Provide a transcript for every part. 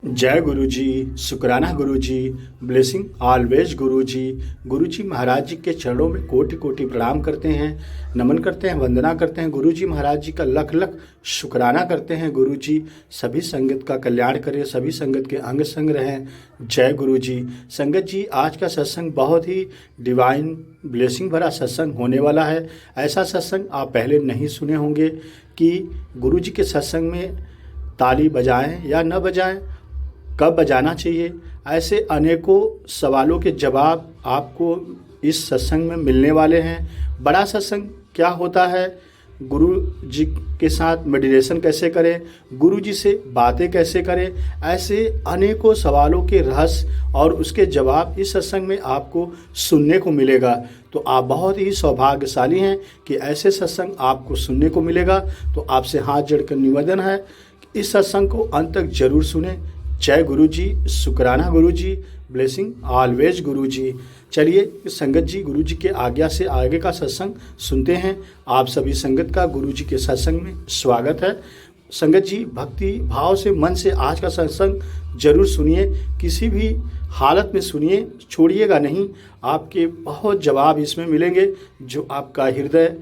जय गुरु जी, शुक्राना गुरु जी, blessing always गुरु जी। गुरु जी महाराज जी के चरणों में कोटि कोटि प्रणाम करते हैं, नमन करते हैं, वंदना करते हैं। गुरु जी महाराज जी का लख लख शुक्राना करते हैं। गुरु जी सभी संगत का कल्याण करें, सभी संगत के अंग संग रहें। जय गुरु जी। संगत जी, आज का सत्संग बहुत ही डिवाइन ब्लेसिंग भरा सत्संग होने वाला है। ऐसा सत्संग आप पहले नहीं सुने होंगे कि गुरु जी के सत्संग में ताली बजाएं या न बजाएं, कब बजाना चाहिए, ऐसे अनेकों सवालों के जवाब आपको इस सत्संग में मिलने वाले हैं। बड़ा सत्संग क्या होता है, गुरु जी के साथ मेडिटेशन कैसे करें, गुरु जी से बातें कैसे करें, ऐसे अनेकों सवालों के रहस्य और उसके जवाब इस सत्संग में आपको सुनने को मिलेगा। तो आप बहुत ही सौभाग्यशाली हैं कि ऐसे सत्संग आपको सुनने को मिलेगा। तो आपसे हाथ जोड़कर निवेदन है कि इस सत्संग को अंत तक जरूर सुने। जय गुरु जी, शुक्राना गुरु जी, ब्लेसिंग ऑलवेज गुरु जी। चलिए संगत जी, गुरु जी के आज्ञा से आगे का सत्संग सुनते हैं। आप सभी संगत का गुरु जी के सत्संग में स्वागत है। संगत जी, भक्ति भाव से मन से आज का सत्संग जरूर सुनिए, किसी भी हालत में सुनिए, छोड़िएगा नहीं। आपके बहुत जवाब इसमें मिलेंगे जो आपका हृदय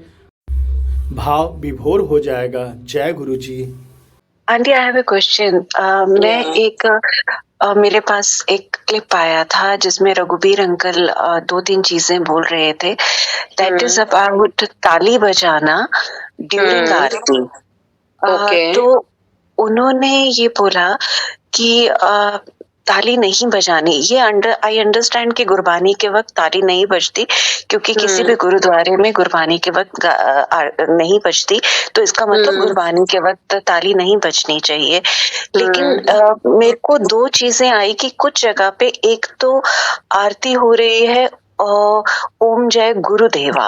भाव विभोर हो जाएगा। जय Guru ji. Aunty, I have a question. मेरे पास एक क्लिप आया था जिसमें रघुबीर अंकल 2-3 चीजें बोल रहे थे। दैट इज अबाउट ताली बजाना ड्यूरिंग आरती। तो उन्होंने ये बोला कि ताली नहीं बजानी। ये आई अंडरस्टैंड कि गुरबानी के वक्त ताली नहीं बजती, क्योंकि किसी भी गुरुद्वारे में गुरबानी के वक्त नहीं बजती, तो इसका मतलब गुरबानी के वक्त ताली नहीं बजनी चाहिए। लेकिन मेरे को 2 चीजें आई कि कुछ जगह पे एक तो आरती हो रही है ओम जय गुरुदेवा,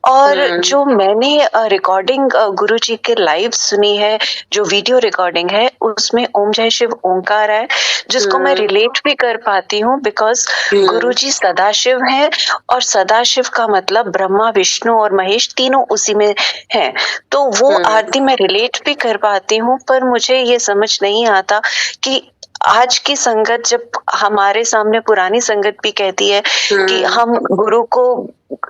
और जो मैंने रिकॉर्डिंग गुरु जी के लाइव सुनी है, जो वीडियो रिकॉर्डिंग है, उसमें ओम जय शिव ओंकार है, जिसको मैं रिलेट भी कर पाती हूँ बिकॉज गुरु जी सदाशिव हैं, और सदाशिव का मतलब ब्रह्मा विष्णु और महेश तीनों उसी में हैं। तो वो आरती मैं रिलेट भी कर पाती हूँ, पर मुझे ये समझ नहीं आता कि आज की संगत, जब हमारे सामने पुरानी संगत भी कहती है कि हम गुरु को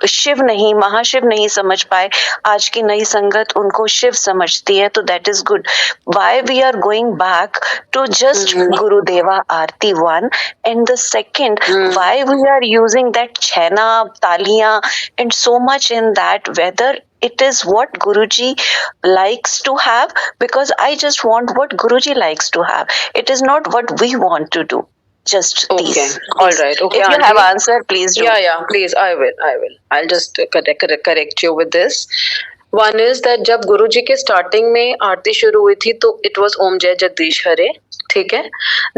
शिव नहीं, महाशिव नहीं समझ पाए, आज की नई संगत उनको शिव समझती है, तो that is good. Why we are going back to just Gurudeva aarti 1, and the second, why we are using that छैना, तालियां and so much in that, whether it is what Guruji likes to have, because I just want what Guruji likes to have. It is not what we want to do. Just these. All right. Okay. If you have answer, please do. Yeah. Please, I will. I'll just correct you with this. One is that जब गुरुजी के starting में आरती शुरू हुई थी तो it was ओम जय जगदीश हरे, ठीक है।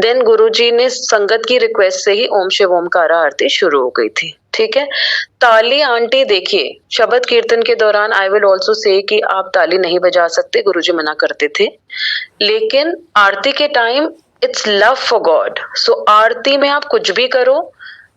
देन गुरुजी ने संगत की रिक्वेस्ट से ही ओम शिव ओमकारा आरती शुरू हो गई थी, ठीक है। ताली आंटी देखिए, शब्द कीर्तन के दौरान आई विल ऑल्सो से कि आप ताली नहीं बजा सकते, गुरुजी मना करते थे। लेकिन आरती के time it's love for God, so आरती में आप कुछ भी करो,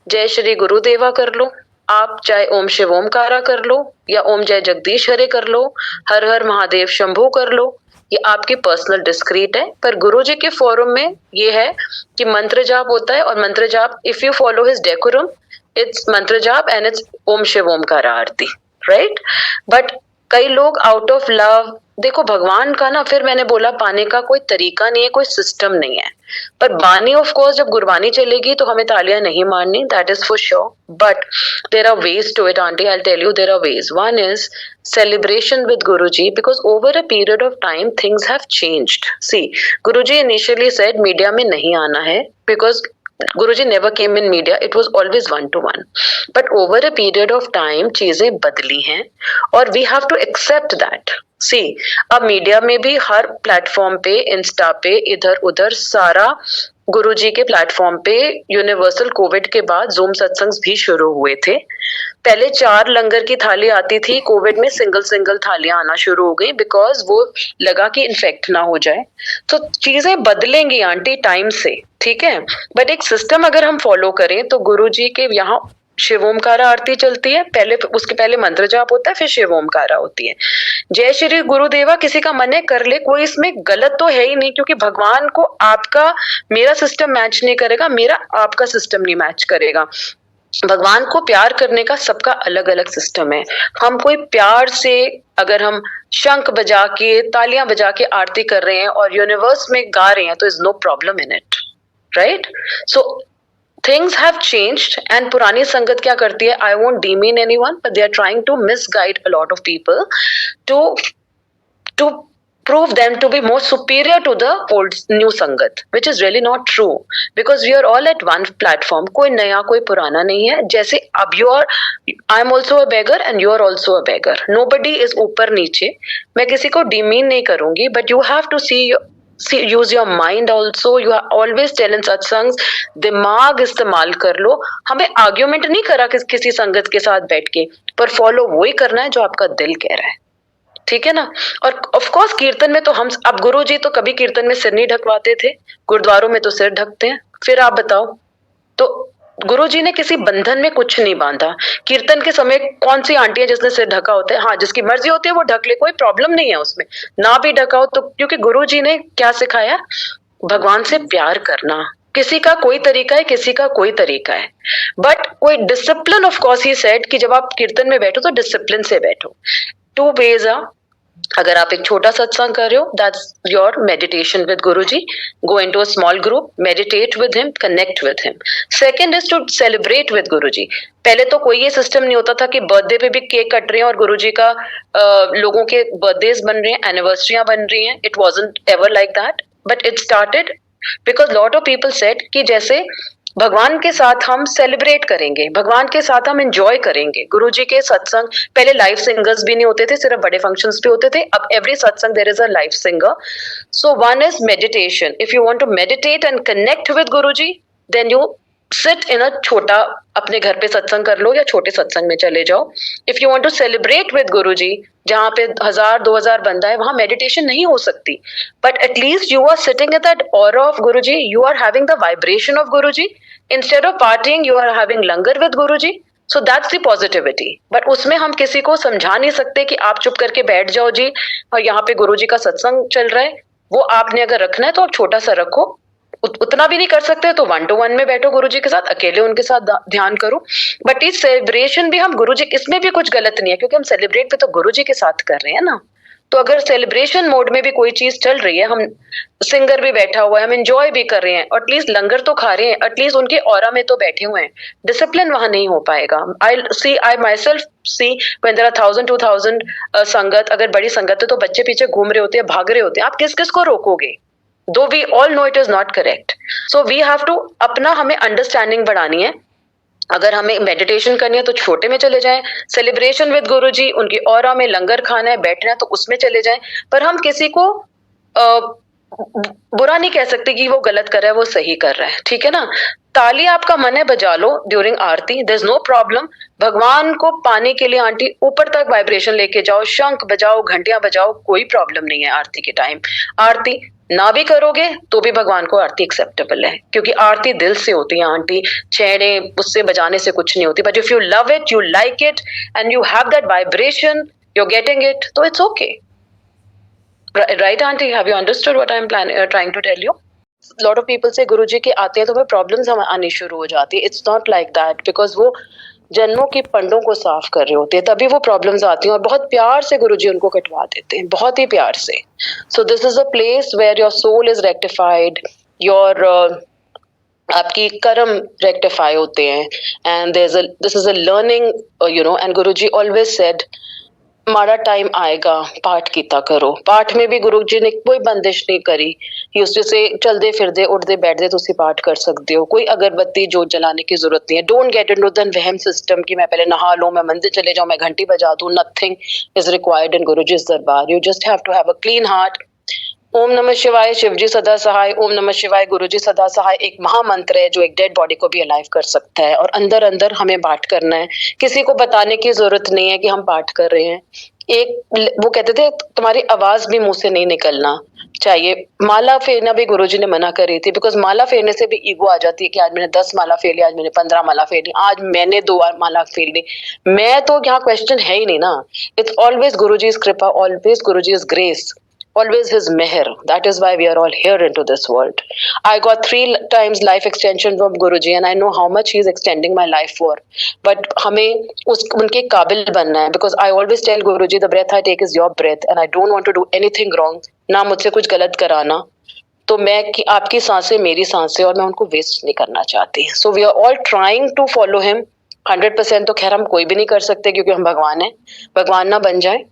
जय श्री गुरुदेवा कर लो, आप चाहे ओम शिव ओमकारा कर लो, या ओम जय जगदीश हरे कर लो, हर हर महादेव शंभू कर लो, ये आपकी पर्सनल डिस्क्रीट है। पर गुरुजी के फोरम में ये है कि मंत्र जाप होता है, और मंत्र जाप, if you follow his decorum, it's mantra jaap and it's Om Shiv Omkara aarti, right. But कई लोग आउट ऑफ लव, देखो भगवान का ना, फिर मैंने बोला पाने का कोई तरीका नहीं है, कोई सिस्टम नहीं है। पर बानी ऑफ कोर्स जब गुरबानी चलेगी तो हमें तालियां नहीं मारनी, that is for sure. But there are ways to it aunty, I tell you there are ways. One is celebration with Guruji, because over a period of time things have changed. See, Guruji initially said media में नहीं आना है, because Guruji never came in media, it was always 1-to-1. But over a period of time चीजें बदली हैं, और we have to accept that. See, अब media में भी हर प्लेटफॉर्म पे, इंस्टा पे, इधर उधर सारा गुरुजी के प्लेटफॉर्म पे यूनिवर्सल कोविड के बाद जूम सत्संग भी शुरू हुए थे। पहले 4 लंगर की थाली आती थी, कोविड में सिंगल थालियां आना शुरू हो गई, बिकॉज वो लगा कि इन्फेक्ट ना हो जाए। तो चीजें बदलेंगी आंटी टाइम से, ठीक है। बट एक सिस्टम अगर हम फॉलो करें तो गुरुजी के यहाँ शिव ओमकारा आरती चलती है, पहले उसके पहले मंत्र जाप होता है, फिर शिव ओमकारा होती है। जय श्री गुरुदेवा किसी का मन है कर ले, कोई इसमें गलत तो है ही नहीं, क्योंकि भगवान को आपका मेरा सिस्टम मैच नहीं करेगा, मेरा आपका सिस्टम नहीं मैच करेगा। भगवान को प्यार करने का सबका अलग अलग सिस्टम है। हम कोई प्यार से अगर हम शंख बजा के तालियां बजा के आरती कर रहे हैं और यूनिवर्स में गा रहे हैं तो is no problem in it, right? So things have changed and पुरानी संगत क्या करती है, I won't demean anyone, but they are trying to misguide a lot of people to prove them to be more superior to the old new sangat, which is really not true, because we are all at one platform. कोई नया कोई पुराना नहीं है। जैसे अब I am also a beggar and you are also a beggar. Nobody is ऊपर नीचे। मैं किसी को demean नहीं करूंगी, but you have to use your mind also. You are always telling सत्संग, दिमाग इस्तेमाल कर लो। हमें आर्ग्यूमेंट नहीं करा किसी संगत के साथ बैठ के, पर फॉलो वही करना है जो आपका दिल कह रहा है, ठीक है ना? और ऑफ कोर्स कीर्तन में तो हम, अब गुरु जी तो कभी कीर्तन में सिर नहीं ढकवाते थे, गुरुद्वारों में तो सिर ढकते हैं। फिर आप बताओ, तो गुरु जी ने किसी बंधन में कुछ नहीं बांधा। कीर्तन के समय कौन सी आंटी है जिसने सिर ढका होता है? हाँ, जिसकी मर्जी होती है वो ढक ले, कोई प्रॉब्लम नहीं है उसमें, ना भी ढका हो तो, क्योंकि गुरु जी ने क्या सिखाया? भगवान से प्यार करना। किसी का कोई तरीका है, किसी का कोई तरीका है, बट कोई discipline, of course he said कि जब आप कीर्तन में बैठो तो डिसिप्लिन से बैठो। 2 ways are, अगर आप एक छोटा सत्संग कर रहे हो, that's your meditation with Guruji. Go into a small group, meditate with him, connect with him. Second is to celebrate with Guruji. पहले तो कोई ये सिस्टम नहीं होता था कि बर्थडे पे भी केक कट रहे हैं और गुरुजी का लोगों के बर्थडेज बन रहे हैं, एनिवर्सरियां बन रही हैं। It wasn't ever like that, but it started because lot of people said कि जैसे भगवान के साथ हम सेलिब्रेट करेंगे, भगवान के साथ हम एंजॉय करेंगे। गुरुजी के सत्संग पहले लाइव सिंगर्स भी नहीं होते थे, सिर्फ बड़े फंक्शंस पे होते थे। अब every satsang there is a live singer. So one is meditation. If you want to meditate and connect with Guruji, then you sit in a छोटा, अपने घर पे सत्संग कर लो या छोटे सत्संग में चले जाओ। If you want to celebrate with Guruji, जहां पे 1000-2000 बंदा है, वहां मेडिटेशन नहीं हो सकती, but at least you are sitting at that aura of Guruji, you are having the vibration of Guruji. Instead of partying you are having langar with Guruji. So that's the positivity. But उसमें हम किसी को समझा नहीं सकते कि आप चुप करके बैठ जाओ जी, और यहाँ पे गुरुजी का सत्संग चल रहा है। वो आपने अगर रखना है तो आप छोटा सा रखो, उतना भी नहीं कर सकते तो 1-to-1 में बैठो गुरुजी के साथ, अकेले उनके साथ ध्यान करो। बट इस सेलिब्रेशन भी हम गुरुजी, इसमें भी कुछ गलत नहीं है, क्योंकि हम सेलिब्रेट भी तो गुरुजी के साथ कर रहे हैं ना। तो अगर सेलिब्रेशन मोड में भी कोई चीज चल रही है, हम सिंगर भी बैठा हुआ है, हम एंजॉय भी कर रहे हैं, एटलीस्ट लंगर तो खा रहे हैं, एटलीस्ट उनके ऑरा में तो बैठे हुए हैं, डिसिप्लिन वहां नहीं हो पाएगा। I my self see when there are 1000-2000 sangat, अगर बड़ी संगत है तो बच्चे पीछे घूम रहे होते हैं, भाग रहे होते हैं, आप किस किस को रोकोगे? Though we all know it is not correct, so we have to अपना, हमें अंडरस्टैंडिंग बढ़ानी है। अगर हमें मेडिटेशन करनी है तो छोटे में चले जाएं, सेलिब्रेशन विद गुरुजी, उनकी ऑरा में लंगर खाना है, बैठना है तो उसमें चले जाएं। पर हम किसी को बुरा नहीं कह सकते कि वो गलत कर रहा है, वो सही कर रहा है, ठीक है ना? ताली आपका मन है बजा लो during aarti, there is no problem. भगवान को पाने के लिए आंटी ऊपर तक वाइब्रेशन लेके जाओ, शंख बजाओ, घंटियां बजाओ, कोई प्रॉब्लम नहीं है आरती के टाइम। आरती ना भी करोगे तो भी भगवान को आरती एक्सेप्टेबल है, क्योंकि आरती दिल से होती है आंटी, छेड़े उससे बजाने से कुछ नहीं होती। But if you love it, you like it and you have that vibration, you are getting it, तो it's okay. Right aunty, have you understood what I am trying to tell you? Lot of people से गुरुजी के आते हैं तो फिर problems आनी शुरू हो जाती है। It's not like that, because वो जन्मों की पंडों को साफ कर रहे होते हैं, तभी वो प्रॉब्लम्स आती हैं, और बहुत प्यार से गुरुजी उनको कटवा देते हैं, बहुत ही प्यार से। So this is a place where your soul is rectified, your आपकी कर्म रेक्टिफाई होते हैं, and this is a learning, you know. And Guruji always said, माड़ा टाइम आएगा, पाठ कीता करो। पाठ में भी गुरु जी ने कोई बंदिश नहीं करी, से चलते फिरदे उठते बैठते तुसी पाठ कर सकते हो, कोई अगरबत्ती जोत जलाने की जरूरत नहीं है। डोंट गेट इनटू द वहम सिस्टम कि मैं पहले नहा लूं, मैं मंदिर चले जाऊं, मैं घंटी बजा दूं। नथिंग इज रिक्वायर्ड इन गुरुजी's दरबार। You just have to have a clean heart. ओम नमः शिवाय, शिवजी सदा सहाय। ओम नमः शिवाय, गुरुजी सदा सहाय एक महामंत्र है जो एक डेड बॉडी को भी अलाइव कर सकता है, और अंदर अंदर हमें पाठ करना है। किसी को बताने की जरूरत नहीं है कि हम पाठ कर रहे हैं। वो कहते थे तुम्हारी आवाज भी मुंह से नहीं निकलना चाहिए। माला फेरना भी गुरुजी ने मना करी थी, बिकॉज माला फेरने से भी ईगो आ जाती है कि आज मैंने 10 माला फेर ली, आज मैंने 15 माला फेर ली, आज मैंने 2 माला फेर ली। मैं तो यहाँ क्वेश्चन है ही नहीं ना। इट्स ऑलवेज गुरुजी's कृपा, always Guruji's grace, always his meher. That is why we are all here into this world. I got 3 times life extension from Guruji and I know how much he is extending my life for. But हमें उनके काबिल बनना है, because I always tell Guruji the breath I take is your breath and I don't want to do anything wrong. ना मुझसे कुछ गलत कराना, तो मैं कि आपकी सांसें मेरी सांसें और मैं उनको वेस्ट नहीं करना चाहती। So we are all trying to follow him. 100% तो खैर हम कोई भी नहीं कर सकते क्योंकि हम भगवान हैं, भगवान ना बन जाए,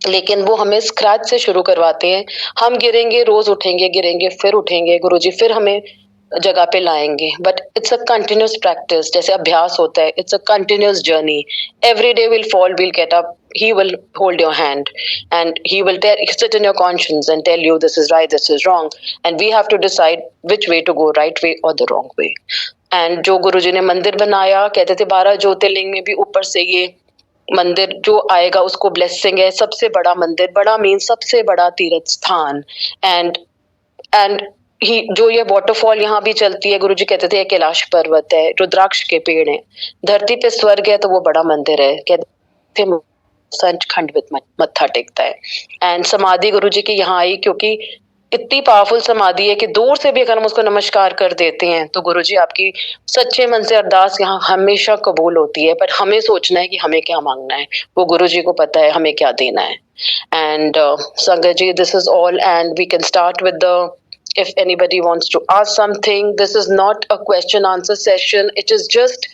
लेकिन वो हमें स्क्रैच से शुरू करवाते हैं। हम गिरेंगे, रोज उठेंगे, गिरेंगे, फिर उठेंगे, गुरुजी फिर हमें जगह पे लाएंगे। But it's a continuous practice, जैसे अभ्यास होता है, it's a continuous journey. Every day will fall, will get up, he will hold your hand and he will sit in your conscience and tell you this is right, this is wrong, and we have to decide which way to go, right way or the wrong way. And जो गुरुजी ने मंदिर बनाया, कहते थे 12 ज्योतिर्लिंग में भी ऊपर से ये मंदिर जो आएगा उसको ब्लेसिंग है। सबसे बड़ा मंदिर, बड़ा मीन सबसे बड़ा तीर्थ स्थान। एंड ही जो ये वाटरफॉल यहाँ भी चलती है, गुरुजी कहते थे कैलाश पर्वत है, रुद्राक्ष के पेड़ हैं, धरती पे स्वर्ग है तो वो बड़ा मंदिर है। कहते थे संच खंडवित मत्था टेकता है। एंड समाधि गुरुजी की यहाँ आई क्योंकि इतनी पावरफुल समाधि है कि दूर से भी अगर हम उसको नमस्कार कर देते हैं तो गुरुजी आपकी सच्चे मन से अरदास यहाँ हमेशा कबूल होती है। पर हमें सोचना है कि हमें क्या मांगना है, वो गुरुजी को पता है हमें क्या देना है। And sangat ji, this is all and we can start with the, if anybody wants to ask something, this is not a question answer session, it is just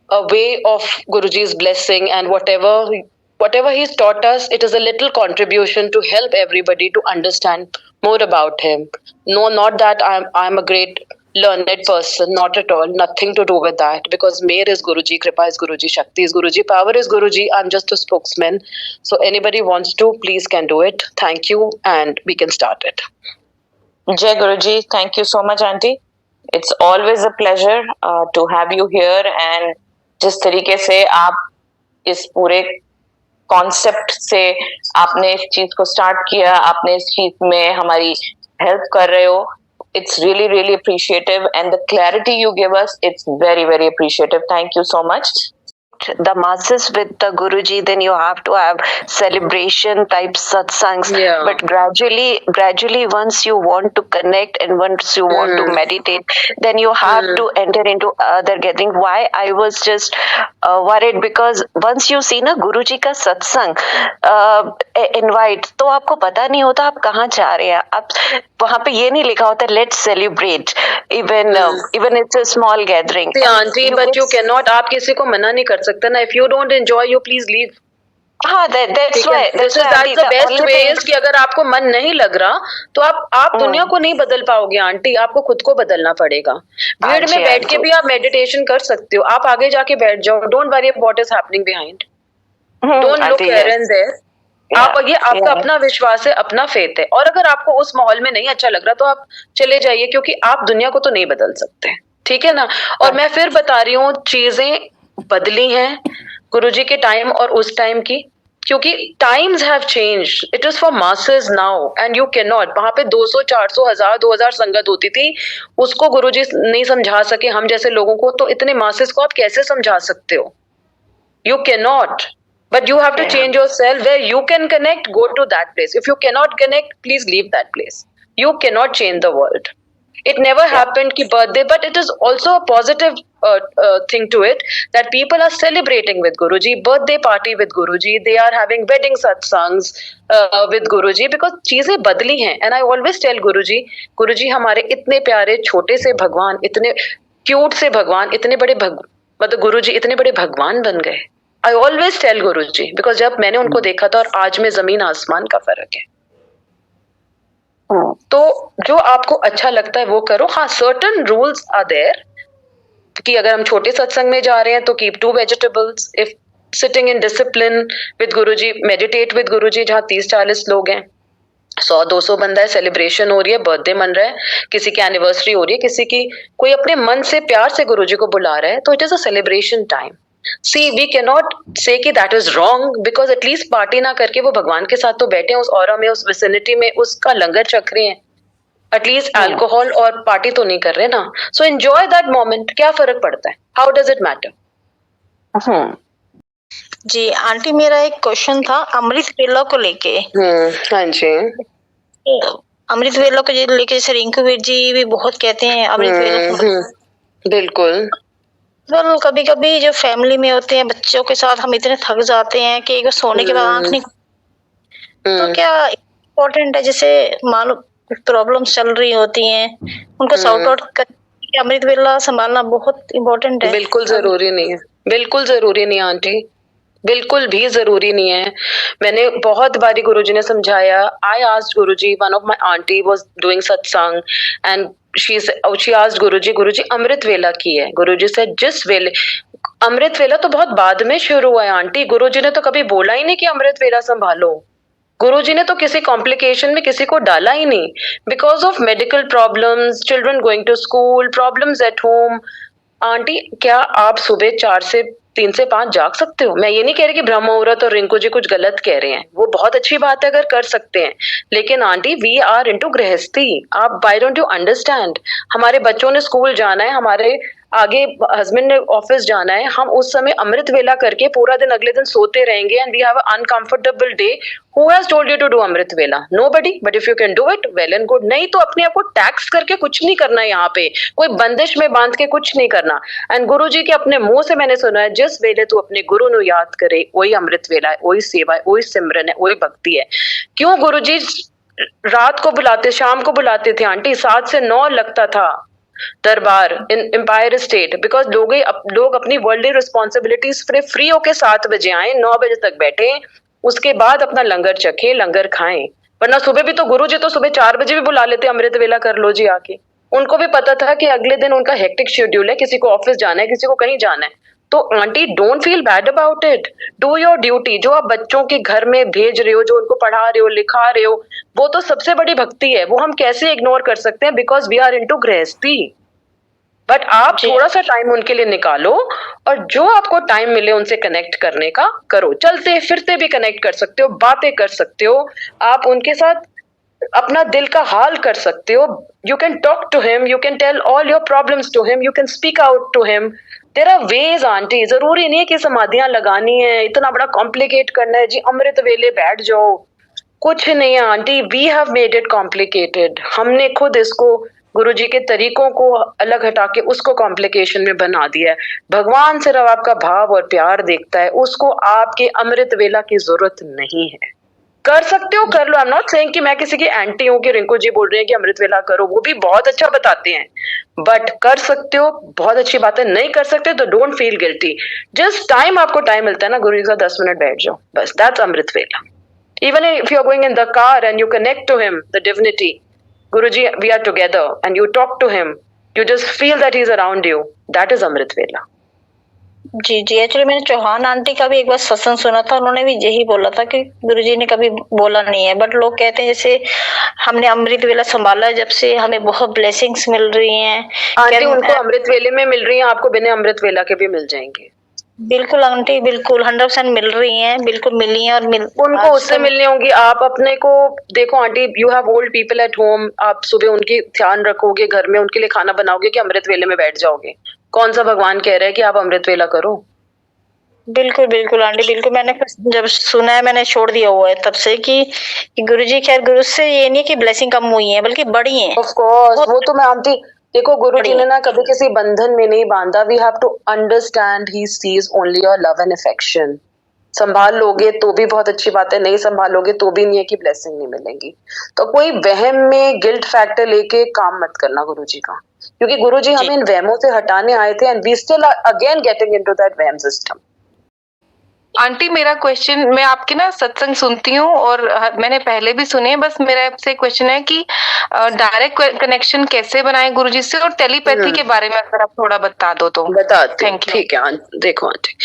a way of Guruji's blessing, and whatever he's taught us, it is a little contribution to help everybody to understand more about him. No, not that I'm a great learned person, not at all, nothing to do with that, because Mehr is Guruji, Kripa is Guruji, Shakti is Guruji, power is Guruji, I'm just a spokesman. So anybody wants to, please can do it. Thank you, and we can start it. Jai Guruji, thank you so much, Auntie. It's always a pleasure to have you here, and जिस तरीके से आप इस पूरे concept से आपने इस चीज को स्टार्ट किया, आपने इस चीज में हमारी हेल्प कर रहे हो, it's really, really appreciative, and the clarity you give us, it's very, very appreciative. Thank you so much. The masses with the Guruji, then you have to have celebration type satsangs. Yeah. But gradually, once you want to connect and once you want to meditate, then you have to enter into other gathering. Why I was just worried, because once you see na Guruji का सत्संग invite, तो आपको पता नहीं होता आप कहाँ जा रहे हैं। आप वहाँ पे ये नहीं लिखा होता let's celebrate, even it's a small gathering. See, auntie, but you cannot, आप किसी को मना नहीं कर सकते ना। If you don't enjoy, you please leave. हाँ, that's why. That's the best way is कि अगर आपको मन नहीं लग रहा तो आप दुनिया को नहीं बदल पाओगे आंटी, आपको खुद को बदलना पड़ेगा। भीड़ में बैठ के भी आप मेडिटेशन कर सकते हो, आप आगे जाके बैठ जाओ, don't worry what is happening behind, don't look here and there. आप ये आपका अपना विश्वास है, अपना फेथ है, और अगर आपको उस माहौल में नहीं अच्छा लग रहा तो आप चले जाइए, क्योंकि आप दुनिया को तो नहीं बदल सकते, ठीक है ना। और मैं फिर बता रही हूँ, चीजें बदली हैं गुरुजी के टाइम और उस टाइम की, क्योंकि times have changed, it is for masses now and you can not. वहां पे 200, 400, 1000, 2000 संगत होती थी, उसको गुरुजी नहीं समझा सके हम जैसे लोगों को, तो इतने मासेस को आप कैसे समझा सकते हो? You can not, but you have to change yourself. Where you can connect, go to that place. If you cannot connect, please leave that place. You cannot change the world. It never happened ki birthday, but it is also a positive thing to it, that people are celebrating with Guruji, birthday party with Guruji, they are having wedding satsangs with Guruji, because चीजें बदली हैं। And I always tell Guruji हमारे इतने प्यारे छोटे से भगवान, इतने क्यूट से भगवान, इतने बड़े मतलब गुरुजी इतने बड़े भगवान बन गए। I always tell Guruji, because जब मैंने उनको देखा था और आज में जमीन आसमान का फर्क है। तो जो आपको अच्छा लगता है वो करो। हाँ, certain rules are there कि अगर हम छोटे सत्संग में जा रहे हैं तो keep 2 vegetables, if sitting in discipline with Guruji, meditate with Guruji, जहाँ 30-40 लोग हैं, 100-200 बंदा है, सेलिब्रेशन हो रही है, बर्थडे मन रहा है, किसी की एनिवर्सरी हो रही है, किसी की कोई अपने मन से प्यार से गुरुजी को बुला रहा है, तो it is a celebration time. See we can not say कि that is wrong, because at least party ना करके वो भगवान के साथ तो बैठे हैं, उस ऑरा में, उस विसिनिटी में, उसका लंगर चख रहे हैं, एटलीस्ट अल्कोहल और पार्टी तो नहीं कर रहे ना. So enjoy that moment. क्या फर्क पड़ता है? How does it matter? जी आंटी, मेरा एक क्वेश्चन था अमृत वेला को लेके. हाँ जी. अमृत वेला को लेके जैसे रिंकू वीर जी भी बहुत कहते हैं अमृत वेला. बिल्कुल. वेल कभी कभी जो फैमिली में होते हैं बच्चों के साथ हम इतने थक जाते हैं कि एक बार सोने के बाद आंख नहीं, तो क्या इम्पोर्टेंट है जैसे मान लो प्रॉब्लम्स चल रही होती हैं उनको सॉर्ट आउट करके अमृत वेला संभालना बहुत इम्पोर्टेंट है? बिल्कुल जरूरी नहीं है, बिल्कुल जरूरी नहीं आंटी, बिल्कुल भी जरूरी नहीं है. मैंने बहुत बारी गुरुजी ने समझाया. I asked Guruji, one of my aunty was doing सत्संग एंड शी आस्क्ड गुरुजी अमृत वेला की है. गुरुजी से जिस वेले, अमृत वेला तो बहुत बाद में शुरू हुआ है आंटी. गुरुजी ने तो कभी बोला ही नहीं कि अमृत वेला संभालो. गुरुजी ने तो किसी कॉम्प्लिकेशन में किसी को डाला ही नहीं. Because of medical problems, children going to school, problems at home. Aunty क्या आप सुबह 3 से 5 जाग सकते हो? मैं ये नहीं कह रही कि ब्रह्म मुहूर्त और रिंकू जी कुछ गलत कह रहे हैं, वो बहुत अच्छी बात है अगर कर सकते हैं, लेकिन आंटी वी आर इनटू गृहस्थी. आप व्हाई डोंट यू अंडरस्टैंड? हमारे बच्चों ने स्कूल जाना है, हमारे आगे हस्बैंड ने ऑफिस जाना है, हम उस समय अमृत वेला करके पूरा दिन अगले दिन सोते रहेंगे and we have an uncomfortable day. Who has told you to do amrit vela? Nobody. But if you can do it, well and good. नहीं तो अपने आप को टैक्स करके कुछ नहीं करना, यहाँ पे कोई बंदिश में बांध के कुछ नहीं करना. एंड गुरुजी के अपने मुंह से मैंने सुना है, जिस वेले तू अपने गुरु नु याद करे वही अमृत वेला है, वही सेवा है, वही सिमरन है, वही भक्ति है. क्यों गुरुजी रात को बुलाते, शाम को बुलाते थे आंटी? 7 से 9 लगता था दरबार इन एम्पायर स्टेट, बिकॉज लोग अपनी वर्ल्डली रिस्पॉन्सिबिलिटीज फ्री होके 7 बजे आए, 9 बजे तक बैठे, उसके बाद अपना लंगर चखे, लंगर खाएं. वरना सुबह भी तो गुरुजी तो सुबह 4 बजे भी बुला लेते, अमृत वेला कर लो जी आके. उनको भी पता था कि अगले दिन उनका हेक्टिक शेड्यूल है, किसी को ऑफिस जाना है, किसी को कहीं जाना है. तो aunty don't feel bad about it. Do your duty. जो आप बच्चों के घर में भेज रहे हो, जो उनको पढ़ा रहे हो, लिखा रहे हो, वो तो सबसे बड़ी भक्ति है. वो हम कैसे इग्नोर कर सकते हैं? बिकॉज वी आर इनटू गृहस्थी. बट आप थोड़ा सा टाइम उनके लिए निकालो और जो आपको टाइम मिले उनसे कनेक्ट करने का करो. चलते फिरते भी कनेक्ट कर सकते हो, बातें कर सकते हो, आप उनके साथ अपना दिल का हाल कर सकते हो. You can talk to him, you can tell all your problems to him, you can speak out to him. There are ways aunty. जरूरी नहीं है कि समाधियां लगानी है, इतना बड़ा कॉम्प्लिकेट करना है जी अमृत वेले बैठ जाओ. कुछ नहीं है aunty. We have made it complicated. हमने खुद इसको गुरुजी के तरीकों को अलग हटा के उसको कॉम्प्लिकेशन में बना दिया है. भगवान सिर्फ आपका भाव और प्यार देखता है, उसको आपके अमृत वेला की जरूरत नहीं है. कर सकते हो कर लो. आई एम नॉट सेइंग कि मैं किसी की एंटी हूँ कि रिंकू जी बोल रहे हैं कि अमृत वेला करो, वो भी बहुत अच्छा बताते हैं, बट कर सकते हो, बहुत अच्छी बात है. नहीं कर सकते तो डोंट फील गिल्टी. जिस टाइम आपको टाइम मिलता है ना, गुरु जी का 10 मिनट बैठ जाओ, बस. दैट्स अमृत वेला. Even if you are going in the car and you connect to him, the divinity, Guruji, we are together, and you talk to him, you just feel that he's around you. That is Amrit Vela. जी जी, actually मैंने Chauhan aunty का भी एक बार सत्संग सुना था, उन्होंने भी यही बोला था कि गुरुजी ने कभी बोला नहीं है, बट लोग कहते हैं जैसे हमने अमृत वेला संभाला है, जब से हमें बहुत ब्लेसिंग्स मिल रही हैं. आंटी उनको अमृत वेले में मिल रही हैं, आपको बिना अमृत वेला के भी मिल जाएंगे. बिल्कुल आंटी, बिल्कुल 100% मिल रही हैं, बिल्कुल मिली हैं. और उनको उससे मिलनी होंगी. आप अपने को देखो aunty, you have old people at home. आप सुबह उनकी ध्यान रखोगे, घर में उनके लिए खाना बनाओगे कि अमृत वेले में बैठ जाओगे? कौन सा भगवान कह रहा है कि आप अमृत वेला करो? बिल्कुल बिल्कुल आंटी, बिल्कुल. मैंने जब सुना है मैंने छोड़ दिया हुआ है तब से कि गुरुजी, खैर गुरु से ये नहीं कि ब्लेसिंग कम हुई है, बल्कि बढ़ी है. ऑफ कोर्स, वो तो मैं आंटी देखो, गुरुजी ने ना कभी किसी बंधन में नहीं बांधा. We have to understand he sees only your love and affection. संभाल लोगे तो भी बहुत अच्छी बात है, नहीं संभालोगे तो भी नहीं है कि ब्लेसिंग नहीं मिलेंगी. तो कोई वहम में गिल्ट फैक्टर लेके काम मत करना गुरुजी का, क्योंकि गुरुजी हमें इन वहमों से हटाने आए थे and we still are again getting into that वहम सिस्टम. आंटी मेरा क्वेश्चन, मैं आपके ना सत्संग सुनती हूँ और मैंने पहले भी सुने, बस मेरा आपसे क्वेश्चन है कि डायरेक्ट कनेक्शन कैसे बनाए गुरुजी से, और टेलीपैथी के बारे में अगर आप थोड़ा बता दो तो. बताती हूँ. ठीक है. देखो आंटी,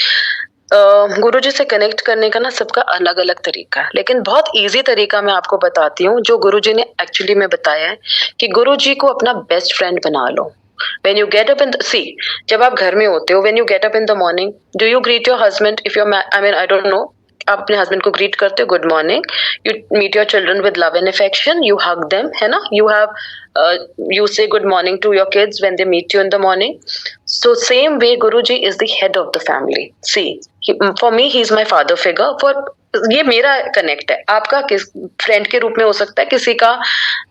गुरुजी से कनेक्ट करने का ना सबका अलग अलग तरीका है, लेकिन बहुत इजी तरीका मैं आपको बताती हूँ जो गुरुजी ने एक्चुअली में बताया है कि गुरुजी को अपना बेस्ट फ्रेंड बना लो. When you get up in the, see, जब आप घर में होते हो, when you get up in the morning, do you greet your husband? If you're, I mean, I don't know, आप अपने हस्बैंड को ग्रीट करते हो, good morning. You meet your children with love and affection, you hug them, है ना. यू हैव you say good morning to your kids when they meet you in the morning. So same way Guruji is the head of the family. See, for me he is my father figure. For ये मेरा connect है. आपका किस friend के रूप में हो सकता है, किसी का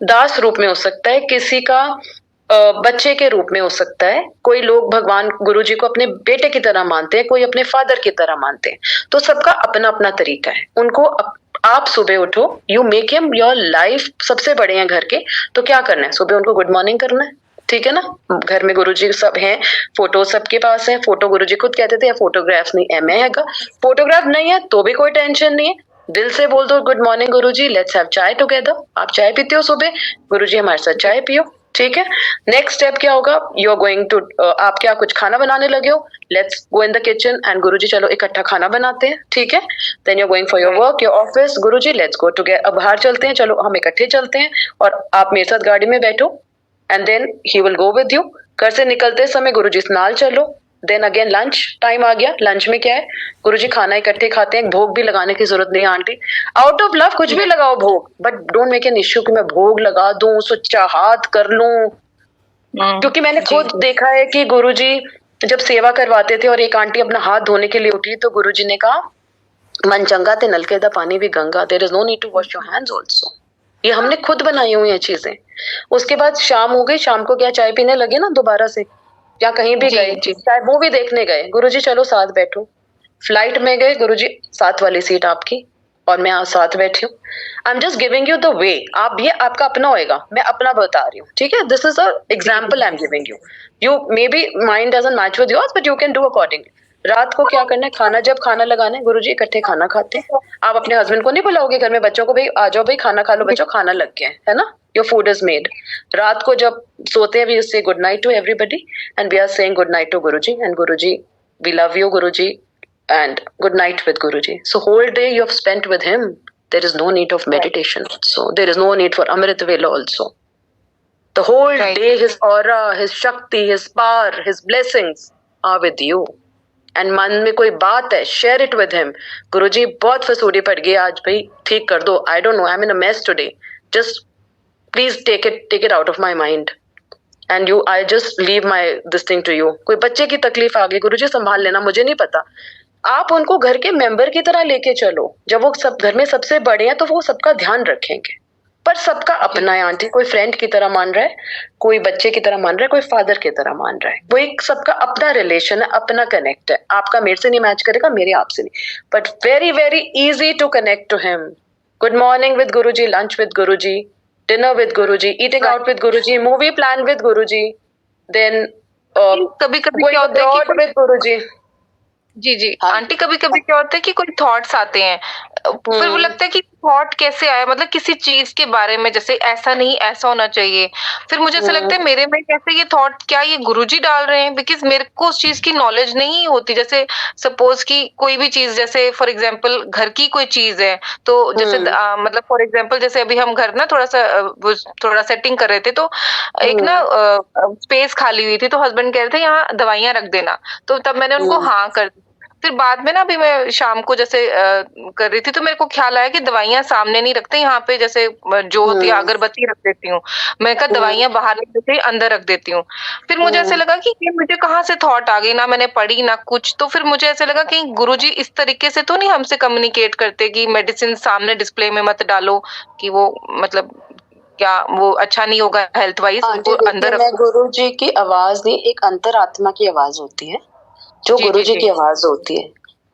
दास रूप में हो सकता है, किसी का बच्चे के रूप में हो सकता है. कोई लोग भगवान गुरुजी को अपने बेटे की तरह मानते हैं, कोई अपने फादर की तरह मानते हैं. तो सबका अपना अपना तरीका है. उनको आप सुबह उठो, you make him your life. सबसे बड़े हैं घर के, तो क्या करना है, सुबह उनको गुड मॉर्निंग करना है. ठीक है ना. घर में गुरुजी सब हैं, फोटो सबके पास है. फोटो गुरुजी खुद कहते थे फोटोग्राफ्स नहीं है, मैं हैगा. फोटोग्राफ नहीं है तो भी कोई टेंशन नहीं है, दिल से बोल दो good morning Guruji, let's have चाय टुगेदर. आप चाय पीते हो सुबह, गुरुजी हमारे साथ चाय पियो. ठीक है. नेक्स्ट स्टेप क्या होगा, यू आर गोइंग टू, आप क्या कुछ खाना बनाने लगे हो, let's go in the kitchen and Guruji चलो इकट्ठा खाना बनाते हैं. ठीक है. Then you are going for your work, your office, Guruji let's go together, अब बाहर चलते हैं, चलो हम इकट्ठे चलते हैं और आप मेरे साथ गाड़ी में बैठो. And then he will go with you. घर से निकलते समय गुरुजी नाल चलो. देन अगेन लंच टाइम आ गया. लंच में क्या है, गुरुजी खाना इकट्ठे खाते हैं. भोग भी लगाने की जरूरत नहीं है आंटी, आउट ऑफ लव कुछ भी लगाओ भोग, but don't make an issue कि मैं भोग लगा दूं, सच्चा हाथ कर लूं. क्योंकि मैंने खुद देखा है कि गुरुजी जब सेवा करवाते थे और एक आंटी अपना हाथ धोने के लिए उठी तो गुरुजी ने कहा, मन चंगा ते नलके दा पानी भी Ganga, there is no need to wash your hands also. ये हमने खुद बनाई हुई है चीजें. उसके बाद शाम हो गई, शाम को क्या चाय पीने लगे ना दोबारा से, या कहीं भी गए, चाहे मूवी देखने गए, गुरुजी चलो साथ बैठो. फ्लाइट में गए, गुरुजी साथ वाली सीट आपकी और मैं साथ बैठी हूँ. I am just giving you the way. आप ये आपका अपना होएगा, मैं अपना बता रही हूँ. ठीक है. This is a example I am giving you. You may be mind doesn't match with yours but you can do accordingly. रात को क्या करना है, खाना जब खाना लगाना है, गुरुजी इकट्ठे खाना खाते हैं. आप अपने हस्बैंड को नहीं बुलाओगे घर में, बच्चों को, भाई आ जाओ भाई खाना खा लो बच्चों, खाना लग गया है ना, योर फूड इज मेड. रात को जब सोते हैं, we say good night to everybody and we are saying good night to Guruji and Guruji we love you Guruji and good night with Guruji. So whole day you have spent with him. There is no need of meditation. So there is no need for Amrit Vela also. The whole day his aura, his shakti, his power, his blessings are with you. And मन में कोई बात है, share it with him. Guruji बहुत फसूड़ी पड़ गई आज भाई, ठीक कर दो. I don't know, I'm in a mess today. Just please take it out of my mind. And you, I just leave my this thing to you. कोई बच्चे की तकलीफ आ गई, गुरुजी संभाल लेना, मुझे नहीं पता. आप उनको घर के मेंबर की तरह लेके चलो. जब वो सब घर में सबसे बड़े हैं तो वो सबका ध्यान रखेंगे. पर सबका अपना है आंटी. कोई फ्रेंड की तरह मान रहा है, कोई बच्चे की तरह मान रहा है, कोई फादर की तरह मान रहा है. वो एक सबका अपना रिलेशन है, अपना कनेक्ट है. आपका मेरे से नहीं मैच करेगा, मेरे आपसे नहीं, but very very easy to connect to him. Good morning with Guruji, lunch with Guruji, dinner with Guruji, eating out with Guruji, movie plan with Guruji, then कभी कभी क्या होता है कि विद गुरुजी. जी आंटी, कभी कभी क्या होता है कि कोई थॉट्स आते हैं, फिर वो लगता है कि थॉट कैसे आया, मतलब किसी चीज के बारे में, जैसे ऐसा नहीं ऐसा होना चाहिए. फिर मुझे ऐसा लगता है मेरे में कैसे ये थॉट, क्या ये गुरुजी डाल रहे हैं, बिकॉज मेरे को उस चीज की नॉलेज नहीं होती. जैसे सपोज कि कोई भी चीज, जैसे फॉर एग्जांपल घर की कोई चीज है, तो जैसे मतलब फॉर एग्जांपल जैसे अभी हम घर ना थोड़ा सेटिंग कर रहे थे, तो एक ना स्पेस खाली हुई थी, तो हस्बैंड कह रहे थे यहाँ दवाइयां रख देना, तो तब मैंने उनको हाँ कर दी. फिर बाद में ना अभी मैं शाम को जैसे कर रही थी, तो मेरे को ख्याल आया कि दवाइयां सामने नहीं रखते, यहाँ पे जैसे जोत या अगरबत्ती रख देती हूँ. मैं कहा दवाइयां बाहर नहीं रखती, अंदर रख देती हूँ. फिर मुझे ऐसे लगा कि ये मुझे कहाँ से थॉट आ गई, ना मैंने पढ़ी ना कुछ. तो फिर मुझे ऐसे लगा कि गुरुजी इस तरीके से तो नहीं हमसे कम्युनिकेट करते कि मेडिसिन सामने डिस्प्ले में मत डालो, कि वो मतलब क्या वो अच्छा नहीं होगा हेल्थ वाइज, उनको अंदर. गुरुजी की आवाज नहीं, एक अंतरात्मा की आवाज होती है जो गुरुजी की आवाज होती है.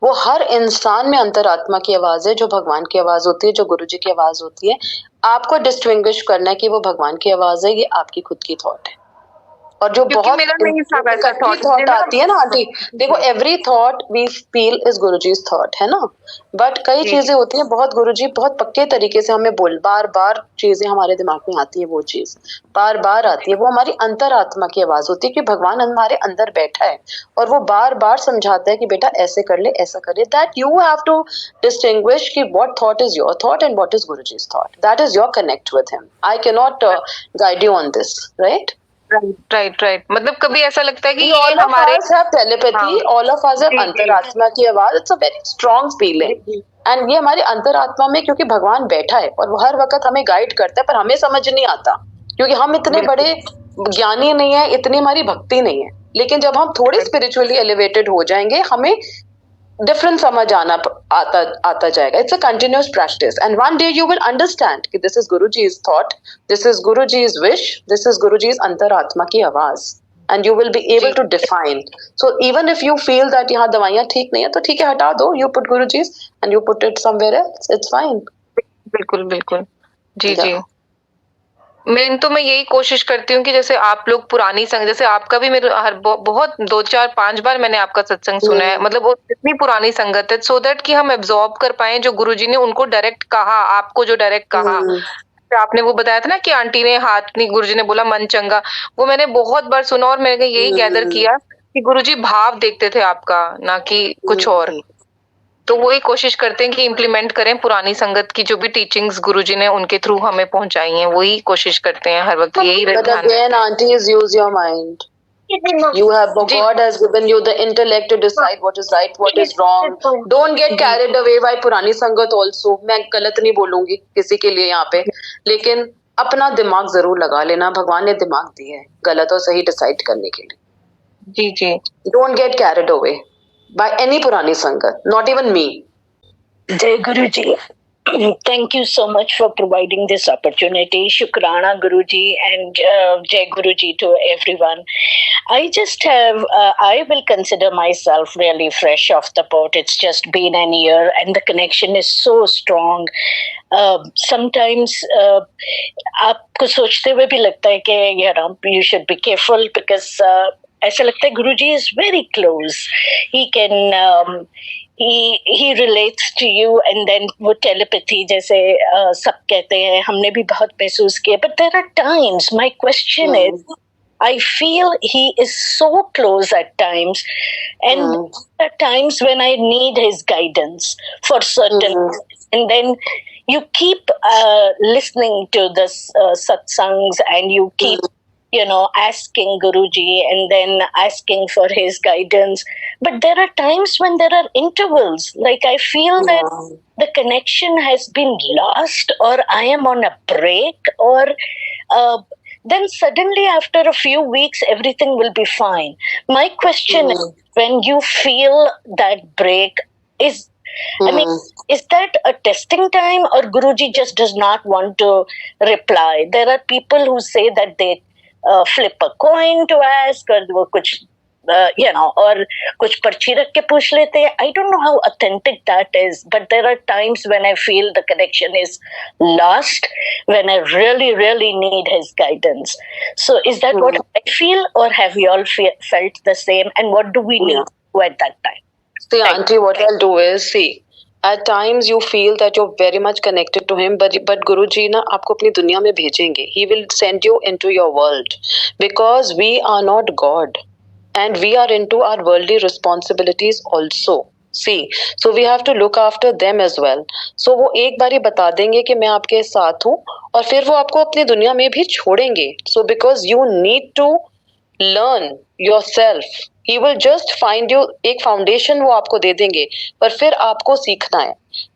वो हर इंसान में अंतरात्मा की आवाज है, जो भगवान की आवाज होती है, जो गुरुजी की आवाज होती है. आपको डिस्टिंग्विश करना है कि वो भगवान की आवाज है, ये आपकी खुद की थॉट है. और जो बहुत थॉट आती है ना आंटी, देखो every thought we feel is Guruji's thought, है ना. बट कई चीजें होती हैं, बहुत गुरुजी बहुत पक्के तरीके से हमें बार बार चीजें हमारे दिमाग में आती है, वो चीज बार बार आती है, वो हमारी अंतरात्मा की आवाज होती है कि भगवान हमारे अंदर बैठा है और वो बार बार समझाता है कि बेटा ऐसे कर ले, ऐसा कर ले. That you have to distinguish कि what thought is your thought and what is Guruji's थॉट. That is your connect with him. I can not guide you on this, right. Right मतलब कभी ऐसा लगता है कि We ये all of हमारे us have telepathy, हाँ। all of us have जी, जी। अंतरात्मा की आवाज. It's a very strong feeling. And ये हमारी अंतरात्मा में क्योंकि भगवान बैठा है और वो हर वक्त हमें गाइड करता है, पर हमें समझ नहीं आता क्योंकि हम इतने बिल्कुल। बड़े ज्ञानी नहीं है, इतनी हमारी भक्ति नहीं है. लेकिन जब हम थोड़े स्पिरिचुअली एलिवेटेड हो जाएंगे, हमें डिफरेंट समझ आता जाएगा. It's a continuous practice and one day you will understand कि this is Guruji's thought, this is Guruji's wish, this is Guruji's अंतरात्मा की आवाज, and you will be able to define. So even if you feel that यहाँ दवाइयाँ ठीक नहीं है, तो ठीक है, हटा दो. You put Guruji's and you put it somewhere else. It's fine. बिल्कुल जी जी मैं यही कोशिश करती हूँ कि जैसे आप लोग पुरानी संग, जैसे आपका भी मेरे हर बहुत 2-4-5 बार मैंने आपका सत्संग सुना है, मतलब वो इतनी पुरानी संगत है, सो दैट कि हम एब्जॉर्ब कर पाए जो गुरुजी ने उनको डायरेक्ट कहा, आपको जो डायरेक्ट कहा. आपने वो बताया था ना कि आंटी ने हाथ नहीं, गुरुजी ने बोला मन चंगा, वो मैंने बहुत बार सुना और मैंने यही गैदर किया कि गुरुजी भाव देखते थे आपका, ना कि कुछ और. तो वही कोशिश करते हैं कि इम्प्लीमेंट करें पुरानी संगत की जो भी टीचिंग्स गुरुजी ने उनके थ्रू हमें पहुंचाई हैं, वही कोशिश करते हैं हर वक्त. यही But again, aunties, use your mind. You have, God has given you the intellect to decide what is right, what is wrong. Don't get carried away by पुरानी संगत also. मैं गलत नहीं बोलूंगी किसी के लिए यहाँ पे, लेकिन अपना दिमाग जरूर लगा लेना. भगवान ने दिमाग दिया है गलत और सही डिसाइड करने के लिए. जी Don't get carried away by any पुरानी संगत, not even me. Jai Guruji. Thank you so much for providing this opportunity. Shukrana Guruji and Jai Guruji to everyone. I will consider myself really fresh off the boat. It's just been an year and the connection is so strong. Sometimes आपको सोचते हुए भी लगता है कि you should be careful because ऐसा लगता है गुरुजी is very close. He can he relates to you and then वो telepathy जैसे सब कहते हैं, हमने भी बहुत महसूस किया. But there are times, my question is, I feel he is so close at times, and there are times when I need his guidance for certain, and then you keep listening to this satsangs and you keep asking Guruji and then asking for his guidance. But there are times when there are intervals, like I feel that the connection has been lost or I am on a break, or then suddenly after a few weeks everything will be fine. My question is, when you feel that break, is that a testing time or Guruji just does not want to reply? There are people who say that they flip a coin to ask, और वो कुछ और कुछ पर्ची रख के पूछ लेते हैं. I don't know how authentic that is, but there are times when I feel the connection is lost, when I really, really need his guidance. So is that what I feel, or have you all felt the same, and what do we need to do at that time? See, auntie, what I'll do is, at times you feel that you're very much connected to him, but Guruji ना आपको अपनी दुनिया में भेजेंगे. He will send you into your world because we are not God and we are into our worldly responsibilities also. See, so we have to look after them as well. So वो एक बार ही बता देंगे कि मैं आपके साथ हूँ और फिर वो आपको अपनी दुनिया में भी छोड़ेंगे. So because you need to learn yourself, he will just find you, एक फाउंडेशन वो आपको दे देंगे, पर फिर आपको सीखना है.